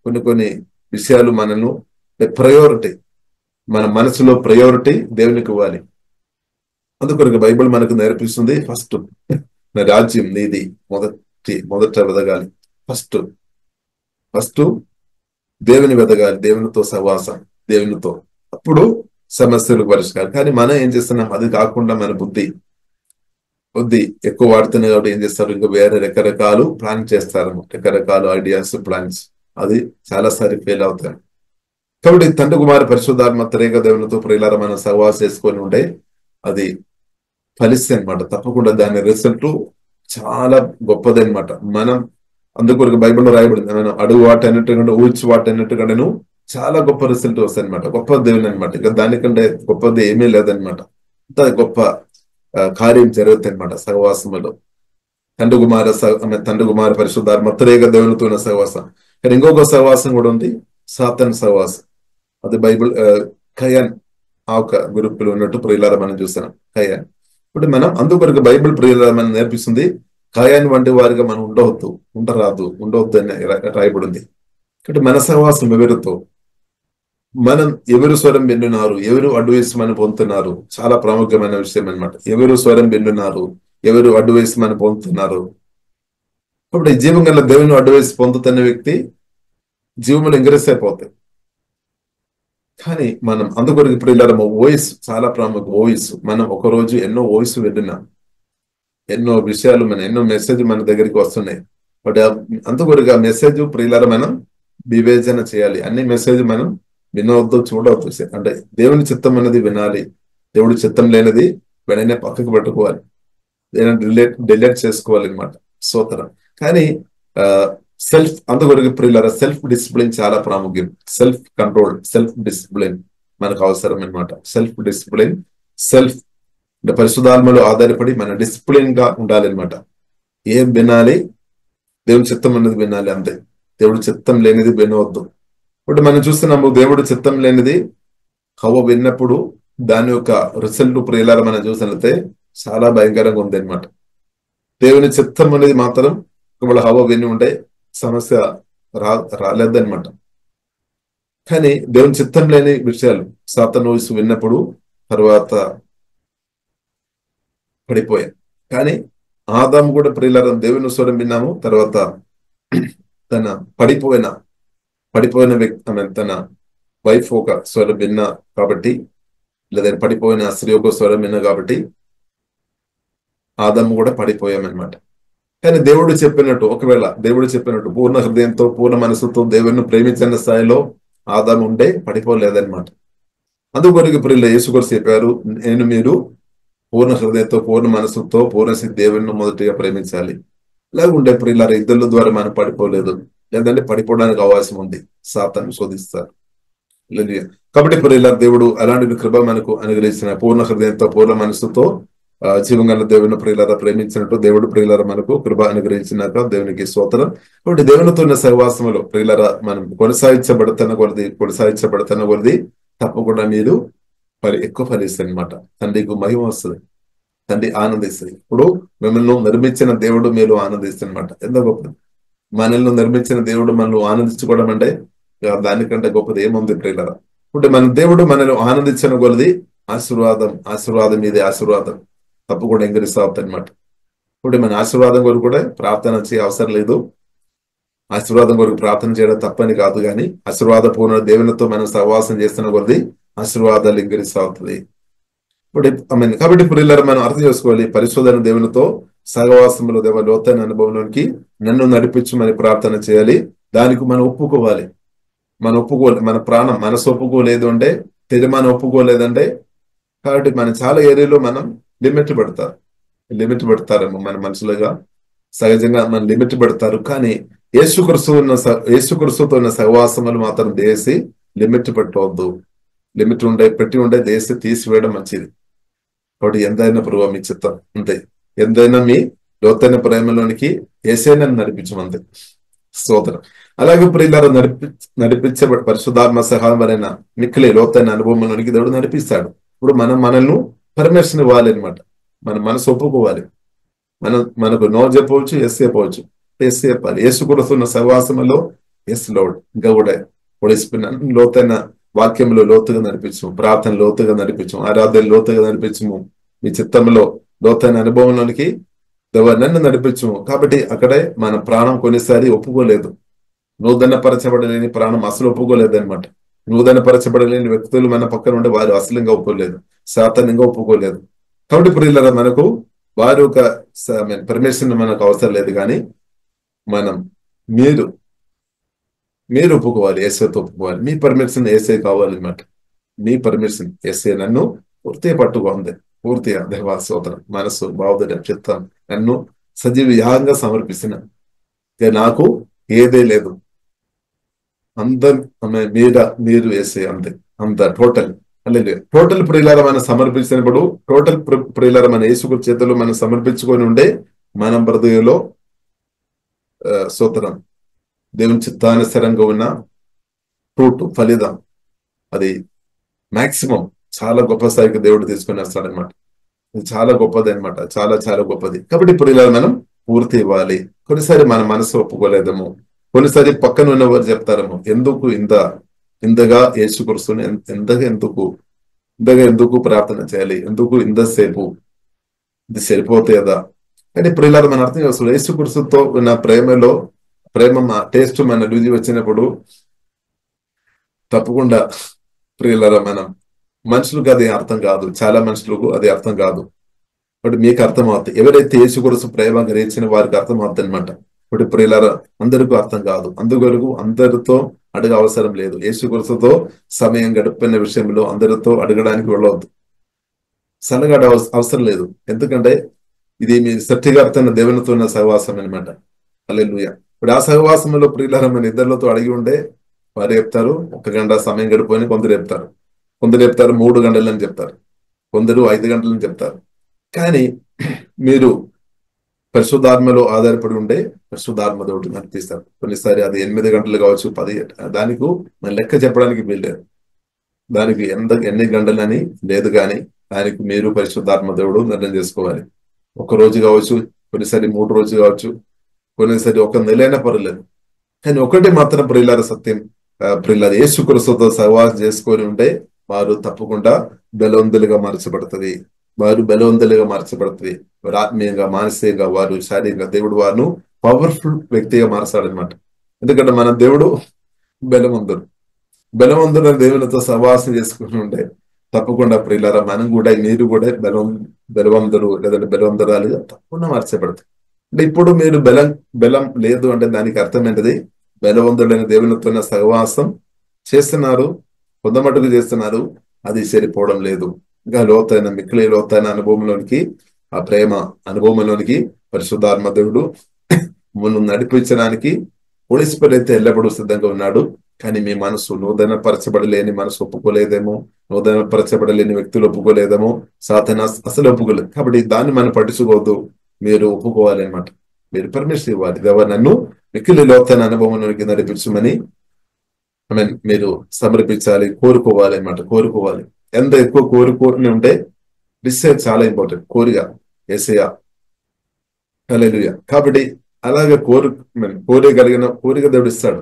కొన్ని విషయాలు మనను ప్రయారిటీ, మన మనసులో ప్రయారిటీ దేవునికి ఇవ్వాలి. అందుకొరకు బైబిల్ మనకు నేర్పిస్తుంది, ఫస్ట్ నా రాజ్యం నీది మొదట వెదగాలి. ఫస్ట్ దేవుని వెదగాలి, దేవునితో సహవాసం, దేవునితో. అప్పుడు సమస్యలకు పరిష్కారం. కానీ మనం ఏం చేస్తున్నాం? అది కాకుండా మన బుద్ధి ఎక్కువ వాడుతున్నాయి కాబట్టి ఏం చేస్తారు? ఇంకా వేరే రకరకాలు ప్లాన్ చేస్తారు, రకరకాల ఐడియాస్, ప్లాన్స్. అది చాలాసారి ఫెయిల్ అవుతారు. కాబట్టి తండ్రి కుమార పరిశుద్ధాత్మ త్రియేక దేవునితో ప్రియులారా మనం సహవాసం చేసుకొని ఉంటే అది ఫలిస్తే అనమాట. తప్పకుండా దాని రిజల్ట్ చాలా గొప్పది అనమాట. మనం అందుకొరకు బైబిల్లో రాయబడింది, మనం అడుగు వాటి అన్నట్టుగా ఊడ్చి వాటి అన్నట్టుగాను చాలా గొప్ప రిజల్ట్ వస్తాయి అనమాట. గొప్ప దేవుని అనమాట. ఇక దానికంటే గొప్పది ఏమీ లేదనమాట. అంత గొప్ప కార్యం జరుగుతాయి అనమాట సహవాసంలో. తండ్రి కుమార పరిశుద్ధాత్మ త్రియేక దేవునితో ఉన్న సహవాసం. కానీ ఇంకొక సహవాసం కూడా ఉంది, సాతాను సహవాసం. అది బైబిల్ కయాన్ ఆ ఒక గ్రూపులో ఉన్నట్టు ప్రియులారా మనం చూస్తున్నాం, కయాన్. ఇప్పుడు మనం అందుకొరకు బైబిల్ ప్రియులారా మనం నేర్పిస్తుంది, కయాన్ వంటి వారిగా మనం ఉండవద్దు అని రాయబడింది. కాబట్టి మన సహవాసం ఎవరితో, మనం ఎవరు స్వరం వింటున్నారు, ఎవరు అడ్వైస్ మనం పొందుతున్నారు, చాలా ప్రాముఖ్యమైన విషయం అనమాట. ఎవరు స్వరం వింటున్నారు, ఎవరు అడ్వైస్ మనం పొందుతున్నారు. కాబట్టి జీవంగా దేవుని అడ్వైస్ పొందుతున్న వ్యక్తి జీవములు ఇంగ్రెస్ అయిపోతాయి. కానీ మనం అందుకొరకు ఇప్పుడు ఇలా వాయిస్ చాలా ప్రాముఖ్యం. వాయిస్ మనం ఒకరోజు ఎన్నో వాయిస్ వింటున్నాం, ఎన్నో విషయాలు ఎన్నో మెసేజ్ మన దగ్గరికి వస్తున్నాయి. బట్ అందుకొరకు ఆ మెసేజ్ ప్రియులారా మనం వివేచన చేయాలి. అన్ని మెసేజ్ మనం వినవద్దు, చూడవద్దు. అంటే దేవుని చిత్తం అనేది వినాలి, దేవుడి చిత్తం లేనిది వెంటనే పక్కకు పెట్టుకోవాలి, డిలీట్ చేసుకోవాలి అనమాట. సోదరం. కానీ అందుకొరకు ప్రియులారా సెల్ఫ్ డిసిప్లిన్ చాలా ప్రాముఖ్యం. సెల్ఫ్ కంట్రోల్, సెల్ఫ్ డిసిప్లిన్ మనకు అవసరం అనమాట. సెల్ఫ్ డిసిప్లిన్, అంటే పరిశుద్ధాత్మలో ఆధారపడి మన డిసిప్లిన్ గా ఉండాలి అనమాట. ఏం వినాలి? దేవుని చిత్తం అనేది వినాలి, అంతే. దేవుడి చిత్తం లేనిది వినవద్దు. ఇప్పుడు మనం చూస్తున్నాము, దేవుడి చిత్తం లేనిది హవ్వ విన్నప్పుడు దాని యొక్క రిజల్ట్ ప్రియులారా మనం చూసినట్లయితే చాలా భయంకరంగా ఉంది అనమాట. దేవుని చిత్తం అనేది మాత్రం ఒకవేళ హవ్వ విని ఉంటే సమస్య రాలేదనమాట. కానీ దేవుని చిత్తం లేని విషయాలు సాతాను వాయిస్ విన్నప్పుడు తర్వాత పడిపోయాం. కానీ ఆదాము కూడా ప్రియులారా దేవుని స్వరం విన్నాము, తర్వాత తన పడిపోయిన వ్యక్తి తన వైఫ్ ఒక స్వరం విన్నా కాబట్టి, లేదా పడిపోయిన స్త్రీ ఒక స్వరం విన్నా కాబట్టి ఆదాము కూడా పడిపోయామన్నమాట. కానీ దేవుడు చెప్పినట్టు, ఒకవేళ దేవుడు చెప్పినట్టు పూర్ణ హృదయంతో పూర్ణ మనసుతో దేవుడిని ప్రేమించిన స్థాయిలో ఆదాము ఉంటే పడిపోలేదన్నమాట. అందుకొరకు ప్రియుల యేసుక్రీస్తు చెప్పారు, నేను మీరు పూర్ణ హృదయంతో, పూర్ణ మనసుతో, పూర్ణ శక్తి దేవుని మొదటిగా ప్రేమించాలి. లేకుంటే ప్రియుల ఇద్దరు ద్వారా మనం పడిపోలేదు, లేదంటే పడిపోవడానికి అవకాశం ఉంది. సాతాను శోధిస్తారు. కాబట్టి ప్రియుల దేవుడు అలాంటి కృప మనకు అనుగ్రహించిన పూర్ణ హృదయంతో, పూర్ణ మనసుతో జీవంగల దేవుని ప్రియులారా ప్రేమించినట్టు దేవుడు ప్రియులారా మనకు కృప అనుగ్రహించినాక దేవునికి స్తోత్రం. కాబట్టి దేవునితో ఉన్న సహవాసములో ప్రియులారా మనం కొనసాగించబడుతున్న కొలది తప్పకుండా మీరు ఎక్కువ ఫలిస్తుంది అనమాట. తండ్రికి మహిమ వస్తుంది, తండ్రి ఆనందిస్తుంది. ఇప్పుడు మిమ్మల్ని నిర్మించిన దేవుడు మీరు ఆనందిస్తుంది అనమాట. ఎంత గొప్పది! మనల్ని నిర్మించిన దేవుడు మనల్ని ఆనందించుకోవడం అంటే దానికంటే గొప్పది ఏముంది ప్రియులారా? ఇప్పుడు మన దేవుడు మనల్ని ఆనందించిన కొలది ఆశీర్వాదం మీదే ఆశీర్వాదం తప్పకుండా ఎంకరిస్తావుతుంది అనమాట. ఇప్పుడు మన ఆశీర్వాదం కొరకు కూడా ప్రార్థన చేయ అవసరం లేదు. ఆశీర్వాదం కొరకు ప్రార్థన చేయడం తప్పని కాదు, కానీ ఆశీర్వాదపూర్ణ దేవునితో మనం సహవాసం చేస్తున్న కొలది ఆశీర్వాదాలు ఎంకరిస్తావుతుంది. ఇప్పుడు కాబట్టి ప్రియులారా మనం అర్థం చేసుకోవాలి, పరిశోధన దేవునితో సహవాసంలో దేవ లోతైన అనుభవంలోనికి నన్ను నడిపించమని ప్రార్థన చేయాలి. దానికి మనం ఒప్పుకోవాలి. మన ప్రాణం మనసు ఒప్పుకోలేదు అంటే, తీర్మానం ఒప్పుకోలేదంటే, కాబట్టి మన చాలా ఏరియాలో మనం లిమిట్ పెడతారేమో మన మనుషులుగా సహజంగా మనం లిమిట్ పెడతారు. కానీ యేసుక్రీస్తుతో ఉన్న సహవాసములు మాత్రం దేసి లిమిట్ పెట్టవద్దు. లిమిట్ పెట్టి ఉండే దేసి తీసివేయడం మంచిది. కాబట్టి ఎంతైనా ప్రభు మీ చిత్తం అంతే, ఎంతైనా మీ లోతైన ప్రేమలోనికి ఏసైనా నడిపించమంతే. స్తోత్రం. అలాగే ప్రియులారా నడిపించే పరిశుద్ధాత్మ సహాయమైన మిక్కిలి లోతైన అనుభవంలోనికి దేవుడు నడిపిస్తాడు. ఇప్పుడు మనల్ని పర్మిషన్ ఇవ్వాలి అనమాట. మన మనసు ఒప్పుకోవాలి. మనకు నో చెప్పవచ్చు, ఎస్ చెప్పవచ్చు. ఎస్ చెప్పాలి. యేసుక్రీస్తున్న సహవాసంలో ఎస్ లోడ్ ఇంకా కూడా లోతైన వాక్యంలో లోతుగా నడిపించము, ప్రార్థన లోతుగా నడిపించము, ఆరాధన లోతుగా నడిపించము, మీ చిత్తంలో లోతైన అనుభవంలోనికి నన్ను నడిపించము. కాబట్టి అక్కడే మన ప్రాణం కొన్నిసారి ఒప్పుకోలేదు. నూతనపరచబడలేని ప్రాణం అసలు ఒప్పుకోలేదు అనమాట. నూతనపరచబడలేని వ్యక్తులు మన పక్కన ఉండే వారు అసలు ఇంకా ఒప్పుకోలేదు, శాతంగా ఒప్పుకోలేదు. కాబట్టి ప్రియులారా మనకు వారి యొక్క పర్మిషన్ మనకు అవసరం లేదు, కానీ మీరు ఒప్పుకోవాలి, ఏసైతో ఒప్పుకోవాలి. మీ పర్మిషన్ ఏసై కావాలన్నమాట. మీ పర్మిషన్ ఏసై నన్ను పూర్తిగా పట్టుకోంది, పూర్తిగా దేవా స్తోత్రం, మనసు బావుదం చిత్తం నన్ను సజీవ యాగంగా సమర్పిస్తున్నా. నాకు ఏదే లేదు, మీరు వేసే అంత టోటల్ టోటల్ ప్రియులారా మనం సమర్పించినప్పుడు, టోటల్ ప్రియులారా మన యేసు చేతుల్లో మనం సమర్పించుకొని ఉండే మనం బ్రతుకులో స్తోత్రం దేవుని చిత్తానుసారంగా ఉన్న ఫ్రూట్ ఫలితం అది మాక్సిమం చాలా గొప్ప స్థాయికి దేవుడు తీసుకొని వస్తాడనమాట. ఇది చాలా గొప్పది అనమాట, చాలా చాలా గొప్పది. కాబట్టి ప్రియులారా మనం పూర్తి ఇవ్వాలి. కొన్నిసారి మన మనసు ఒప్పుకోలేదేమో, కొన్నిసారి పక్కన ఉన్నవారు చెప్తారేమో, ఎందుకు ఇంతగా యేసుక్రీస్తుని ఎందుకు ప్రార్థన చేయాలి, ఎందుకు ఇంతసేపు, ఇది సరిపోతేదా? కానీ ప్రియులారా మన అర్థం చేస్తాం, యేసుక్రీస్తుతో ఉన్న ప్రేమ టేస్ట్ మన రుచి వచ్చినప్పుడు తప్పకుండా ప్రియులారా మనం మనుషులకు అది అర్థం కాదు, చాలా మనుషులకు అది అర్థం కాదు. బట్ మీకు అర్థం అవుతుంది. ఎవరైతే యేసుక్రీస్తు ప్రేమ గ్రహించిన వారికి అర్థం అవుతుంది అనమాట. ఇప్పుడు ప్రియులారా అందరికీ అర్థం కాదు, అందువరకు అందరితో అడగ అవసరం లేదు. యేసుక్రీస్తుతో సమయం గడిపిన విషయంలో అందరితో అడగడానికి వెళ్ళవద్దు, సలగాడ అవసరం లేదు. ఎందుకంటే ఇది మీ సత్యగార్తన దేవునితో ఉన్న సహవాసం అనమాట. హల్లెలూయా. ఇప్పుడు ఆ సహవాసంలో ప్రియులారా మన ఇద్దరితో అడిగి ఉండే వారు చెప్తారు 1 గంట సమయం గడిపోని, కొందరు చెప్తారు 3 గంటలని చెప్తారు, కొందరు 5 గంటలని చెప్తారు. కానీ మీరు పరిశుద్ధాత్మలో ఆధారపడి ఉండే పరిశుద్ధాత్మ దేవుడు నడిపిస్తారు. కొన్నిసారి అది 8 గంటలు కావచ్చు, 10, దానికి మన లెక్క చెప్పడానికి వీల్లేదు. దానికి ఎన్ని గంటలని లేదు, కానీ దానికి మీరు పరిశుద్ధాత్మ దేవుడు నిర్ణయం చేసుకోవాలి. 1 రోజు కావచ్చు, కొన్నిసారి 3 రోజులు కావచ్చు, కొన్నిసారి 1 నెలైనా పర్లేదు. కానీ ఒకటి మాత్రం ప్రియులారా సత్యం, ప్రియులారా యేసుక్రీస్తుతో సహవాసం చేసుకొని ఉంటే వారు తప్పకుండా బలవంతులుగా మార్చబడుతుంది. వారు ఆత్మీయంగా, మానసికంగా, వారు శారీరంగా దేవుడు వారిను పవర్ఫుల్ వ్యక్తిగా మార్చాడనమాట. ఎందుకంటే మన దేవుడు బలవంతుడు దేవునితో సహవాసం చేసుకుని ఉంటే తప్పకుండా ప్రియులారా మనం కూడా, మీరు కూడా బలవంతుడు లేదంటే బలవంతురాలుగా తప్పకుండా మార్చబడతారు. అంటే ఇప్పుడు మీరు బలం లేదు అంటే దానికి అర్థం ఏంటిది? బలవంతుడైన దేవునితో సహవాసం చేస్తున్నారు, కొంతమట్టుకు చేస్తున్నారు, అది సరిపోవడం లేదు. ఇంకా లోతైన మిక్కిలి లోతైన అనుభవంలోనికి, ఆ ప్రేమ అనుభవంలోనికి పరిశుద్ధాత్మ దేవుడు మనం నడిపించడానికి హోలీ స్పిరిట్ అయితే ఎల్లప్పుడూ సిద్ధంగా ఉన్నాడు. కానీ మీ మనసు నూతన పరచబడలేని మనసు ఒప్పుకోలేదేమో, నూతన పరచబడలేని వ్యక్తులు ఒప్పుకోలేదేమో, సాతాను అసలు ఒప్పుకోలేదు. కాబట్టి దాన్ని మనం పట్టించుకోవద్దు, మీరు ఒప్పుకోవాలి అనమాట. మీరు పర్మిషన్ ఇవ్వాలి, దేవా నన్ను మిక్కిలి లోతైన అనుభవంలోనికి నడిపించమని మీరు సమర్పించాలి, కోరుకోవాలి అనమాట. కోరుకోవాలి, ఎంత ఎక్కువ కోరుకోని ఉంటే డిసైడ్ చాలా ఇంపార్టెంట్. యేసయ్య హల్లెలూయా. కాబట్టి అలాగే కోరికగలిగిన కోరిక దేవుడు ఇస్తాడు,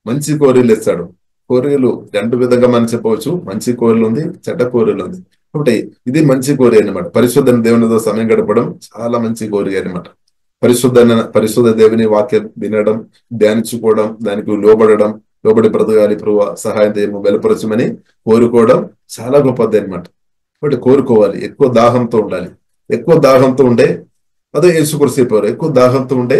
మంచి కోరికలు ఇస్తాడు. కోరికలు రెండు విధంగా మనం చెప్పవచ్చు, మంచి కోరికలు ఉంది, చెడ్డ కోరికలు ఉంది. కాబట్టి ఇది మంచి కోరిక అనమాట. పరిశుద్ధ దేవునితో సమయం గడపడం చాలా మంచి కోరిక అనమాట. పరిశుద్ధ దేవుని వాక్యం వినడం, ధ్యానించుకోవడం, దానికి లోబడి బ్రతకాలి, ప్రభు సహాయం చేయము, బలపరచమని కోరుకోవడం చాలా గొప్పది అనమాట. కాబట్టి కోరుకోవాలి, ఎక్కువ దాహంతో ఉండాలి. ఎక్కువ దాహంతో ఉండే అదే యేసుక్రీస్తు చెప్పారు, ఎక్కువ దాహంతో ఉండే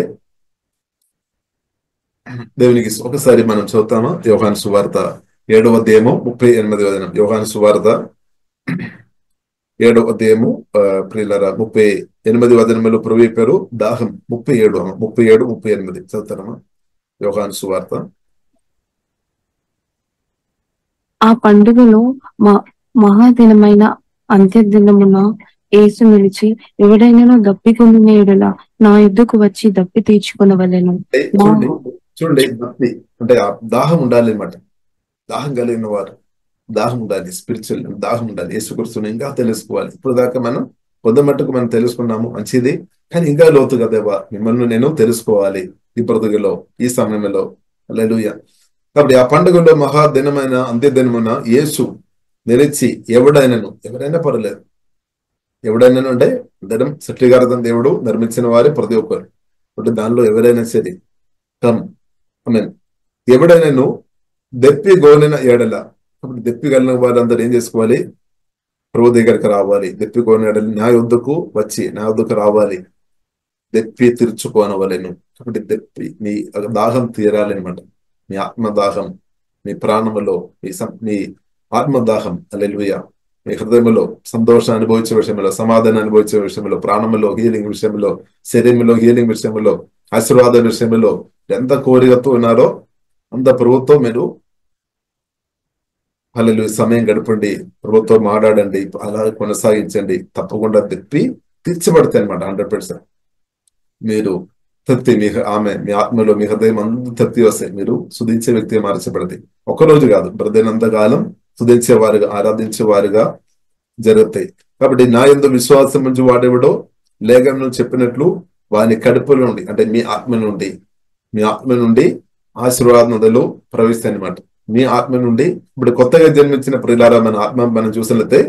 దేవునికి. ఒకసారి మనం చదువుతామా యోహాను సువార్త 7వ అధ్యాయము 38వ వచనం. యోహాను సువార్త 7వ అధ్యాయము ప్రియులారా 38వ వచనంలో ప్రభు చెప్పారు దాహం. 37, 38 చదువుతారమ్మా యోహాను సువార్త. ఆ పండుగలో మహాదినమైన అంత్యదినమున యేసు నిలిచి, ఎవడైనా దప్పికొనిన యెడల నా యుద్ధకు వచ్చి దప్పి తీర్చుకొనవలెను. చూడండి, భక్తి అంటే ఆ దాహం ఉండాలి అనమాట. దాహం కలిగిన వారు, దాహం ఉండాలి, స్పిరిచువల్ దాహం ఉండాలి. యేసుక్రీస్తుని ఇంకా తెలుసుకోవాలి. ఇప్పుడు దాకా మనం కొంత మట్టుకు మనం తెలుసుకున్నాము, మంచిది. కానీ ఇంకా లోతుగా దేవా మిమ్మల్ని నేను తెలుసుకోవాలి ఈ బ్రతుకులో, ఈ సమయంలో. హల్లెలూయా. కాబట్టి ఆ పండుగలో మహాదినమైన అంత్యదినమున యేసు నిలిచి, ఎవరైనా పర్లేదు, ఎవడైనా అంటే అందరం సృష్టికర్త దేవుడు నిర్మించిన వారే ప్రతి ఒక్కరు. అంటే దానిలో ఎవరైనా సరే ఎవడైనాను దెప్పి గోలిన ఏడల. అప్పుడు దెప్పి కలిగిన వారందరూ ఏం చేసుకోవాలి? ప్రభు దగ్గరికి రావాలి. దెప్పి గోలిన ఏడల నా యొద్దకు రావాలి, దెప్పి తీర్చుకోనవలెను. కాబట్టి దెప్పి మీ దాహం తీరాలి అనమాట. మీ ఆత్మదాహం, మీ ప్రాణములో మీ ఆత్మదాహం, హల్లెలూయా. మీ హృదయంలో సంతోషం అనుభవించే విషయంలో, సమాధానం అనుభవించే విషయంలో, ప్రాణంలో హీలింగ్ విషయంలో, శరీరంలో హీలింగ్ విషయంలో, ఆశీర్వాద విషయంలో ఎంత కోరికతో ఉన్నారో అంత ప్రభుత్వం మీరు హల్లెలూయా సమయం గడపండి, ప్రభుత్వం మాట్లాడండి, అలా కొనసాగించండి. తప్పకుండా తిప్పి తీర్చబడతాయి అనమాట. 100% మీరు తృప్తి, మీ ఆత్మలో మీ హృదయం అంత తృప్తి వస్తాయి. మీరు సుధించే వ్యక్తిగా మార్చబడతాయి. ఒక్కరోజు కాదు, బ్రతికినంత కాలం సుధించేవారుగా, ఆరాధించేవారుగా జరుగుతాయి. కాబట్టి నా యందు విశ్వాసం నుంచి వాడేవాడో లేఖనం చెప్పినట్లు వాని కడుపులో నుండి, అంటే మీ ఆత్మ నుండి ఆశీర్వాద నదులు ప్రవహిస్తాయి అనమాట. మీ ఆత్మ నుండి ఇప్పుడు కొత్తగా జన్మించిన ప్రియులారా, మన ఆత్మ మనం చూసినట్లయితే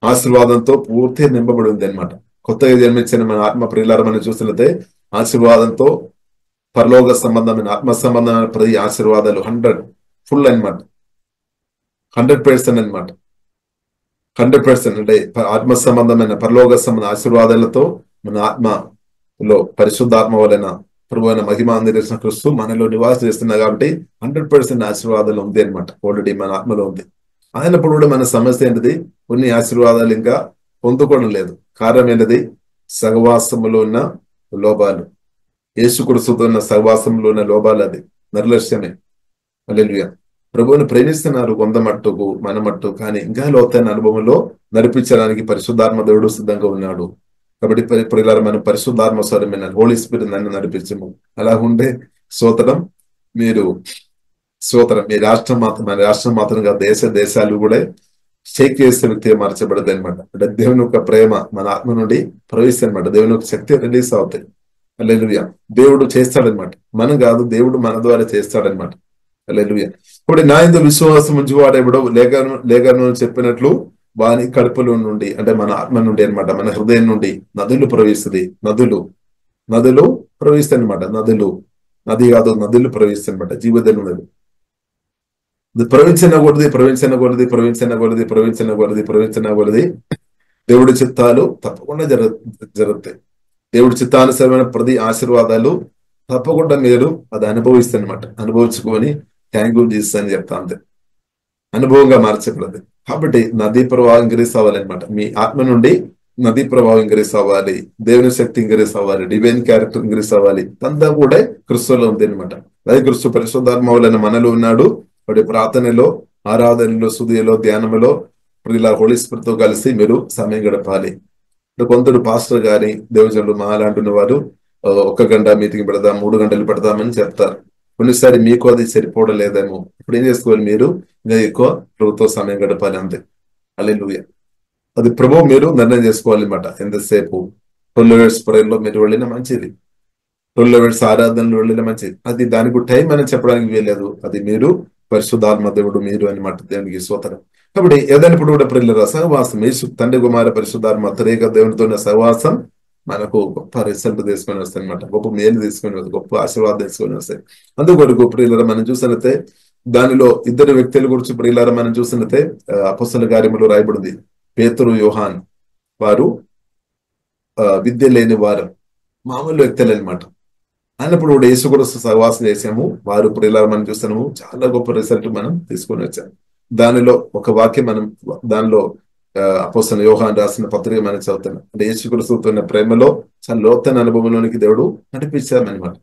ఆశీర్వాదంతో పూర్తి నింపబడి ఉంది అనమాట. కొత్తగా జన్మించిన మన ఆత్మ ప్రియులారా మనం చూసినట్లయితే ఆశీర్వాదంతో, పరలోక సంబంధమైన ఆత్మ సంబంధమైన ప్రతి ఆశీర్వాదాలు 100 ఫుల్ అనమాట. 100% అనమాట. 100% అంటే ఆత్మ సంబంధమైన పరలోక సంబంధ ఆశీర్వాదాలతో మన ఆత్మలో పరిశుద్ధాత్మ వలన ప్రభు అయిన మహిమ అందజేసిన క్రీస్తు మనలో నివాసం చేస్తున్నారు. కాబట్టి 100% ఆశీర్వాదాలు ఉంది అనమాట. ఆల్రెడీ మన ఆత్మలో ఉంది. అయినప్పుడు కూడా మన సమస్య ఏంటిది? కొన్ని ఆశీర్వాదాలు ఇంకా పొందుకోవడం లేదు. కారణం ఏంటిది? సహవాసములో ఉన్న లోపాలు, యేసుక్రీస్తుతో ఉన్న సహవాసంలో ఉన్న లోపాలు, అది నిర్లక్ష్యమే. హల్లెలూయా. ప్రభువుని ప్రేమిస్తున్నారు కొంత మట్టుకు, మన మట్టు, కానీ ఇంకా లోతైన అనుభవంలో నడిపించడానికి పరిశుద్ధాత్మ దేవుడు సిద్ధంగా ఉన్నాడు. కాబట్టి ప్రియులారా, మనం పరిశుద్ధాత్మ స్వరమైన హోలీ స్పిరిట్ నన్ను నడిపించము. అలా ఉండే మీ రాష్ట్రం మాత్రం, మన రాష్ట్రం మాత్రంగా దేశాలు కూడా షేక్ చేసే వ్యక్తిగా మార్చబడదు అనమాట. అంటే దేవుని యొక్క ప్రేమ మన ఆత్మ నుండి ప్రవేశిస్తాయి అనమాట. దేవుని యొక్క శక్తి రిలీజ్ అవుతాయి. హల్లెలూయా. దేవుడు చేస్తాడనమాట, మనం కాదు, దేవుడు మన ద్వారా చేస్తాడనమాట. హల్లెలూయా. ఇప్పుడు నా యందు విశ్వాసం ఉంచి వాడెవడో లేఖనం చెప్పినట్లు వాని కడుపులో నుండి, అంటే మన ఆత్మ నుండి అనమాట, మన హృదయం నుండి నదులు ప్రవహిస్తుంది. నదులు ప్రవహిస్తాయి అనమాట. నది కాదు, నదులు ప్రవహిస్తాయి అనమాట. జీవోదయం నదులు ప్రవహించిన కొలది దేవుడి చిత్తాలు తప్పకుండా జరుగుతాయి. దేవుడి చిత్తానుసరమైన ప్రతి ఆశీర్వాదాలు తప్పకుండా మీరు అది అనుభవిస్తాయి అనమాట. అనుభవించుకొని థ్యాంక్ యూ జీసస్ అని చెప్తా అంతే. అనుభవంగా మార్చబడదు. కాబట్టి నదీ ప్రవాహం ఇంక్రీస్ అవ్వాలన్నమాట. మీ ఆత్మ నుండి నదీ ప్రవాహం ఇంక్రీస్ అవ్వాలి, దేవుని శక్తి ఇంక్రీస్ అవ్వాలి, డివైన్ క్యారెక్టర్ ఇంక్రీస్ అవ్వాలి. అంతా కూడా క్రిస్తులో ఉంది అనమాట. అదే క్రిస్తు పరిశుద్ధాత్మ వలన మనలో ఉన్నాడు. వాడి ప్రార్థనలో, ఆరాధనలో, స్తుతిలో, ధ్యానంలో ఇలా హోలీ స్పిరిట్ తో కలిసి మీరు సమయం గడపాలి. కొందరు పాస్టర్ గారి దేవజనులు మాలాంటున్న వారు 1 గంట మీటింగ్ పెడదాం, 3 గంటలు పెడదామని చెప్తారు. కొన్నిసారి మీకు అది సరిపోవడం లేదేమో. ఇప్పుడు ఏం చేసుకోవాలి, మీరు ఇంకా ఎక్కువ ప్రభుత్వ సమయం గడపాలి అంతే. హల్లెలూయా. అది ప్రభు మీరు నిర్ణయం చేసుకోవాలి అన్నమాట. ఎంతసేపు 12 hours ప్రేయర్లో మీరు వెళ్ళిన మంచిది, 12 hours ఆరాధనలు వెళ్ళిన మంచిది. అది దానికి టైం అని చెప్పడానికి వీలేదు. అది మీరు పరిశుద్ధాత్మ దేవుడు మీరు అనమాట. దేవునికి స్తోత్రం. కాబట్టి ఏదైనా ఇప్పుడు కూడా ప్రియులారా, సహవాసం యేసు తండ్రి కుమార పరిశుద్ధాత్మ త్రియేక దేవునితో ఉన్న సహవాసం మనకు గొప్ప రిజల్ట్ తీసుకొని వస్తాయి అనమాట. గొప్ప మేలు తీసుకొని వస్తాయి, గొప్ప ఆశీర్వాదం తీసుకొని వస్తాయి. అందుకొరకు ప్రియులారా మనం చూసినట్లయితే దానిలో 2 వ్యక్తుల గురించి ప్రియులారా మనం చూసినట్లయితే అపొస్తలుల కార్యములో రాయబడింది. పేతురు, యోహాన్ వారు విద్య లేని వారు, మామూలు వ్యక్తులు అనమాట. అన్నప్పుడు కూడా యేసుక్రీస్తు సహవాసం చేసాము. వారు ప్రియులారా మనం చూస్తున్నాము చాలా గొప్ప రిజల్ట్ మనం తీసుకొని వచ్చాము. దానిలో ఒక వాక్యం మనం దానిలో అపొస్తలుల యోహాన్ రాసిన పత్రిక మనం చదువుతున్నాం. అంటే యేసుక్రీస్తుతో ఉన్న ప్రేమలో చాలా లోతైన అనుభవంలోనికి దేవుడు నడిపించామన్నమాట.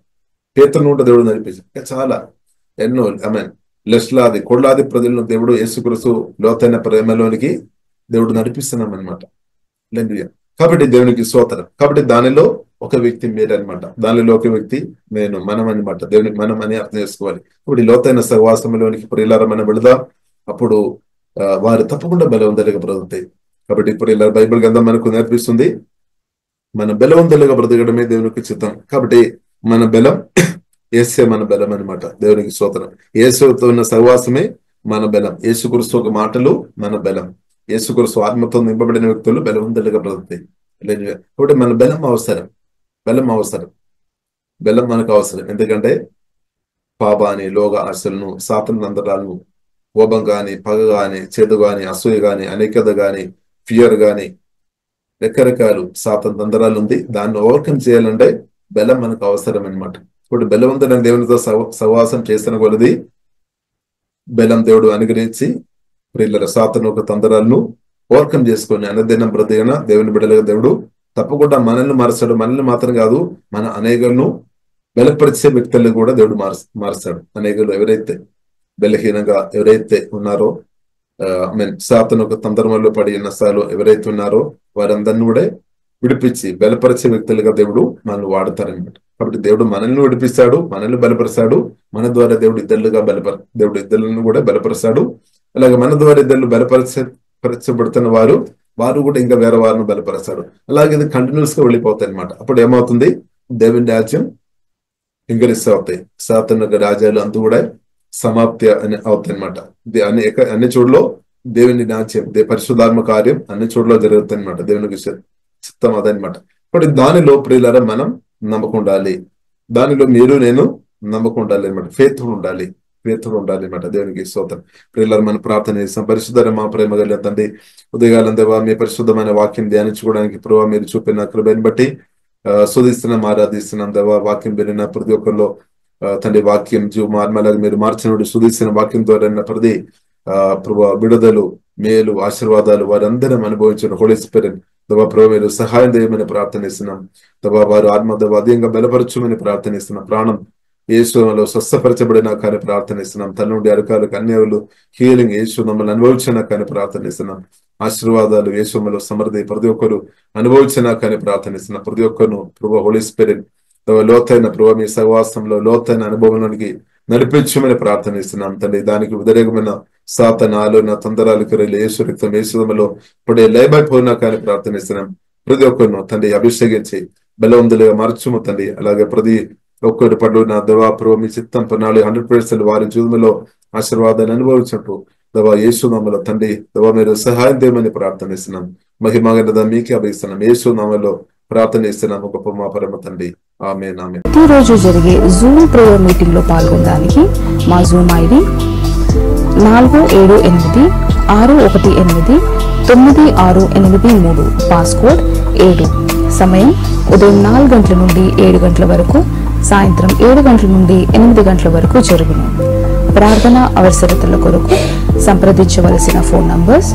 పేతురును కూడా దేవుడు నడిపించాడు. చాలా ఎన్నో లక్షలాది కోట్లాది ప్రజలను దేవుడు యేసుక్రీస్తు లోతైన ప్రేమలోనికి దేవుడు నడిపిస్తున్నాం అనమాట. కాబట్టి దేవునికి స్తోత్రం. కాబట్టి దానిలో ఒక వ్యక్తి మీరనమాట, దానిలో ఒక వ్యక్తి నేను, మనం అనమాట. దేవునికి మనం అని అర్థం చేసుకోవాలి. ఇప్పుడు ఈ లోతైన సహవాసంలోనికి ప్రియులారా మనం వెళదాం. అప్పుడు వారు తప్పకుండా బలవంతులుగా బ్రతుకుతాయి. కాబట్టి ఇప్పుడు ఇలా బైబిల్ గ్రంథం మనకు నేర్పిస్తుంది మన బలవంతులుగా బ్రతకడమే దేవునికి చిత్తం. కాబట్టి మన బలం యేసే మన బలం అనమాట. దేవునికి స్తోత్రం. యేసుతో ఉన్న సహవాసమే మన బలం. యేసుక్రీస్తు ఒక మాటలు మన బలం. యేసుక్రీస్తు ఆత్మతో నింపబడిన వ్యక్తులు బలవంతులుగా బ్రతుకుతాయి. కాబట్టి మన బలం అవసరం, బలం అవసరం, బలం మనకు అవసరం. ఎందుకంటే పాపాన్ని, లోక ఆశలను, సాతాను తంత్రాలను, కోపం గాని, పగ గాని, చేదు గాని, అసూయ గాని, అనేకత గాని, ఫియర్ గాని, రకరకాలు సాతాను తంత్రాలు ఉంది. దాన్ని ఓవర్కమ్ చేయాలంటే బలం మనకు అవసరం అనమాట. ఇప్పుడు బలవంతుడైన దేవునితో సహవాసం చేసిన కొలది బలం దేవుడు అనుగ్రహించి ప్రియుల సాతాను ఒక తంత్రాలను ఓవర్కమ్ చేసుకొని అనుదినం బ్రతికిన దేవుని బిడ్డలుగా దేవుడు తప్పకుండా మనల్ని మారుస్తాడు. మనల్ని మాత్రం కాదు, మన అనేకలను బలపరిచే వ్యక్తులను కూడా దేవుడు మారుస్తాడు. అనేకలు ఎవరైతే బలహీనంగా ఎవరైతే ఉన్నారో, సాతాను ఒక తంత్రంలో పడి నష్టాలు ఎవరైతే ఉన్నారో వారందరినీ కూడా విడిపించి బలపరిచే వ్యక్తులుగా దేవుడు మనల్ని వాడతారనమాట. కాబట్టి దేవుడు మనల్ని విడిపిస్తాడు, మనల్ని బలపరుస్తాడు. మన ద్వారా దేవుడు దేవుడు ఇద్దరులను కూడా బలపరుస్తాడు. అలాగే మన ద్వారా ఇద్దరు బలపరచబడుతున్న వారు కూడా ఇంకా వేరే వారిని బలపరుస్తాడు. అలాగే ఇది కంటిన్యూస్ గా వెళ్ళిపోతాయి అనమాట. అప్పుడు ఏమవుతుంది, దేవుని రాజ్యం ఇంకరిస్తూ అవుతాయి. సాతాను రాజ్యాలు అంతా కూడా సమాప్తి అని అవుతాయి అనమాట. అన్ని చోట్ల దేవుని రాజ్యం, పరిశుద్ధాత్మ కార్యం అన్ని చోట్ల జరుగుతుంది అనమాట. దేవునికి చిత్తం అదనమాట. ఇప్పుడు దానిలో ప్రియులారా మనం నమ్మకం ఉండాలి. దానిలో మీరు నేను నమ్మకం ఉండాలి అనమాట. ఫేత్ఫుల్ ఉండాలి అనమాట. దేవునికి స్తోత్రం. ప్రియులారా మనం ప్రార్థన చేస్తాం. పరిశుద్ధ మా ప్రేమ కలిగిన తండ్రి, ఉదయకాలం దేవా మీ పరిశుద్ధమైన వాక్యం ధ్యానించుకోవడానికి ప్రభావ మీరు చూపిన కృపను బట్టి స్తుతిస్తున్నాం, ఆరాధిస్తున్నాం దేవా. వాక్యం వినిన ప్రతి ఒక్కరిలో తండ్రి వాక్యం జీవమార్మలాగా మీరు మార్చినప్పుడు స్తుతిస్తున్న వాక్యం ద్వారా ప్రతి ప్రభావ విడుదలు, మేలు, ఆశీర్వాదాలు వారందరం అనుభవించిన హోలీ స్పిరిట్ దవా ప్రభు మీరు సహాయం చేయమని ప్రార్థనిస్తున్నాం. దవా వారు ఆత్మ దవా అధికంగా బలపరచుమని ప్రార్థనిస్తున్నాం. ప్రాణం యేసులో స్వస్థపరచబడినా కానీ ప్రార్థనిస్తున్నాం. తన నుండి అరకాలకు అన్యాయులు హీలింగ్ యేసు మమ్మల్ని అనుభవించినా కానీ ప్రార్థనిస్తున్నాం. ఆశీర్వాదాలు యేసులో సమృద్ధి ప్రతి ఒక్కరు అనుభవించినా కానీ ప్రార్థనిస్తున్నాం. ప్రతి ఒక్కరు ప్రభు హోలీ స్పిరిట్ లోతైన ప్రభు మీ సహవాసంలో లోతైన అనుభవంలోనికి నడిపించమని ప్రార్థనిస్తున్నాం తండ్రి. దానికి వ్యతిరేకమైన సాతాను ఆలోచన తంత్రాలకు యేసు రక్తం యేసులో ఇప్పుడే లయమైపోయినా కానీ ప్రార్థనిస్తున్నాం. ప్రతి ఒక్కరిను తండ్రి అభిషేకించి బలవంతులుగా మార్చుము తండ్రి. అలాగే ప్రతి ఒక్కరి పడు నా దవా ప్రభు మీ చిత్తం ప్రణాళిక 100% వారి జీవితంలో ఆశీర్వాదాన్ని అనుభవించినట్టు దవా యేసునామలో తండ్రి దవా మీరు సహాయం చేయమని ప్రార్థనిస్తున్నాం. మహిమగనద మీకే అభిస్తున్నాం. యేసునామలో ప్రార్థనిస్తున్నాము గొప్ప మా పరమ తండ్రి. ఆమేన్ ఆమేన్. ప్రతిరోజు జరిగే జూమ్ ప్రేయర్ మీటింగ్ లో పాల్గొనడానికి మా జూమ్ ఐడి 4786189683, పాస్కోడ్ 7. సమయం ఉదయం 4 గంటల నుండి 7 గంటల వరకు, సాయంత్రం 7 గంటల నుండి 8 గంటల వరకు జరుగును. ప్రార్థన అవసరతల కొరకు సంప్రదించవలసిన ఫోన్ నంబర్స్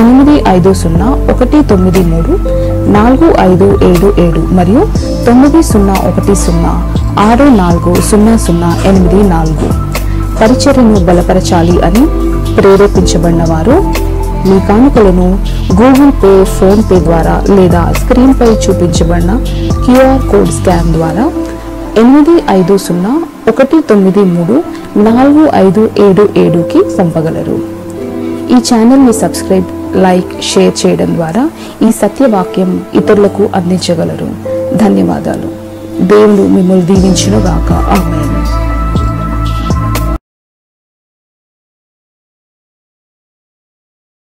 8501934577 మరియు 9010640084. పరిచర్యను బలపరచాలి అని ప్రేరేపించబడిన వారు మీ కానుకలను గూగుల్ పే, ఫోన్ పే ద్వారా లేదా స్క్రీన్ పై చూపించబడిన క్యూఆర్ కోడ్ స్కాన్ ద్వారా 8501934577కి పంపగలరు. ఈ ఛానల్ని సబ్స్క్రైబ్, లైక్, షేర్ చేయడం ద్వారా ఈ సత్యవాక్యం ఇతరులకు అందించగలరు. ధన్యవాదాలు. దేవుడు మిమ్మల్ని దీవించును గాక. ఆమేన్.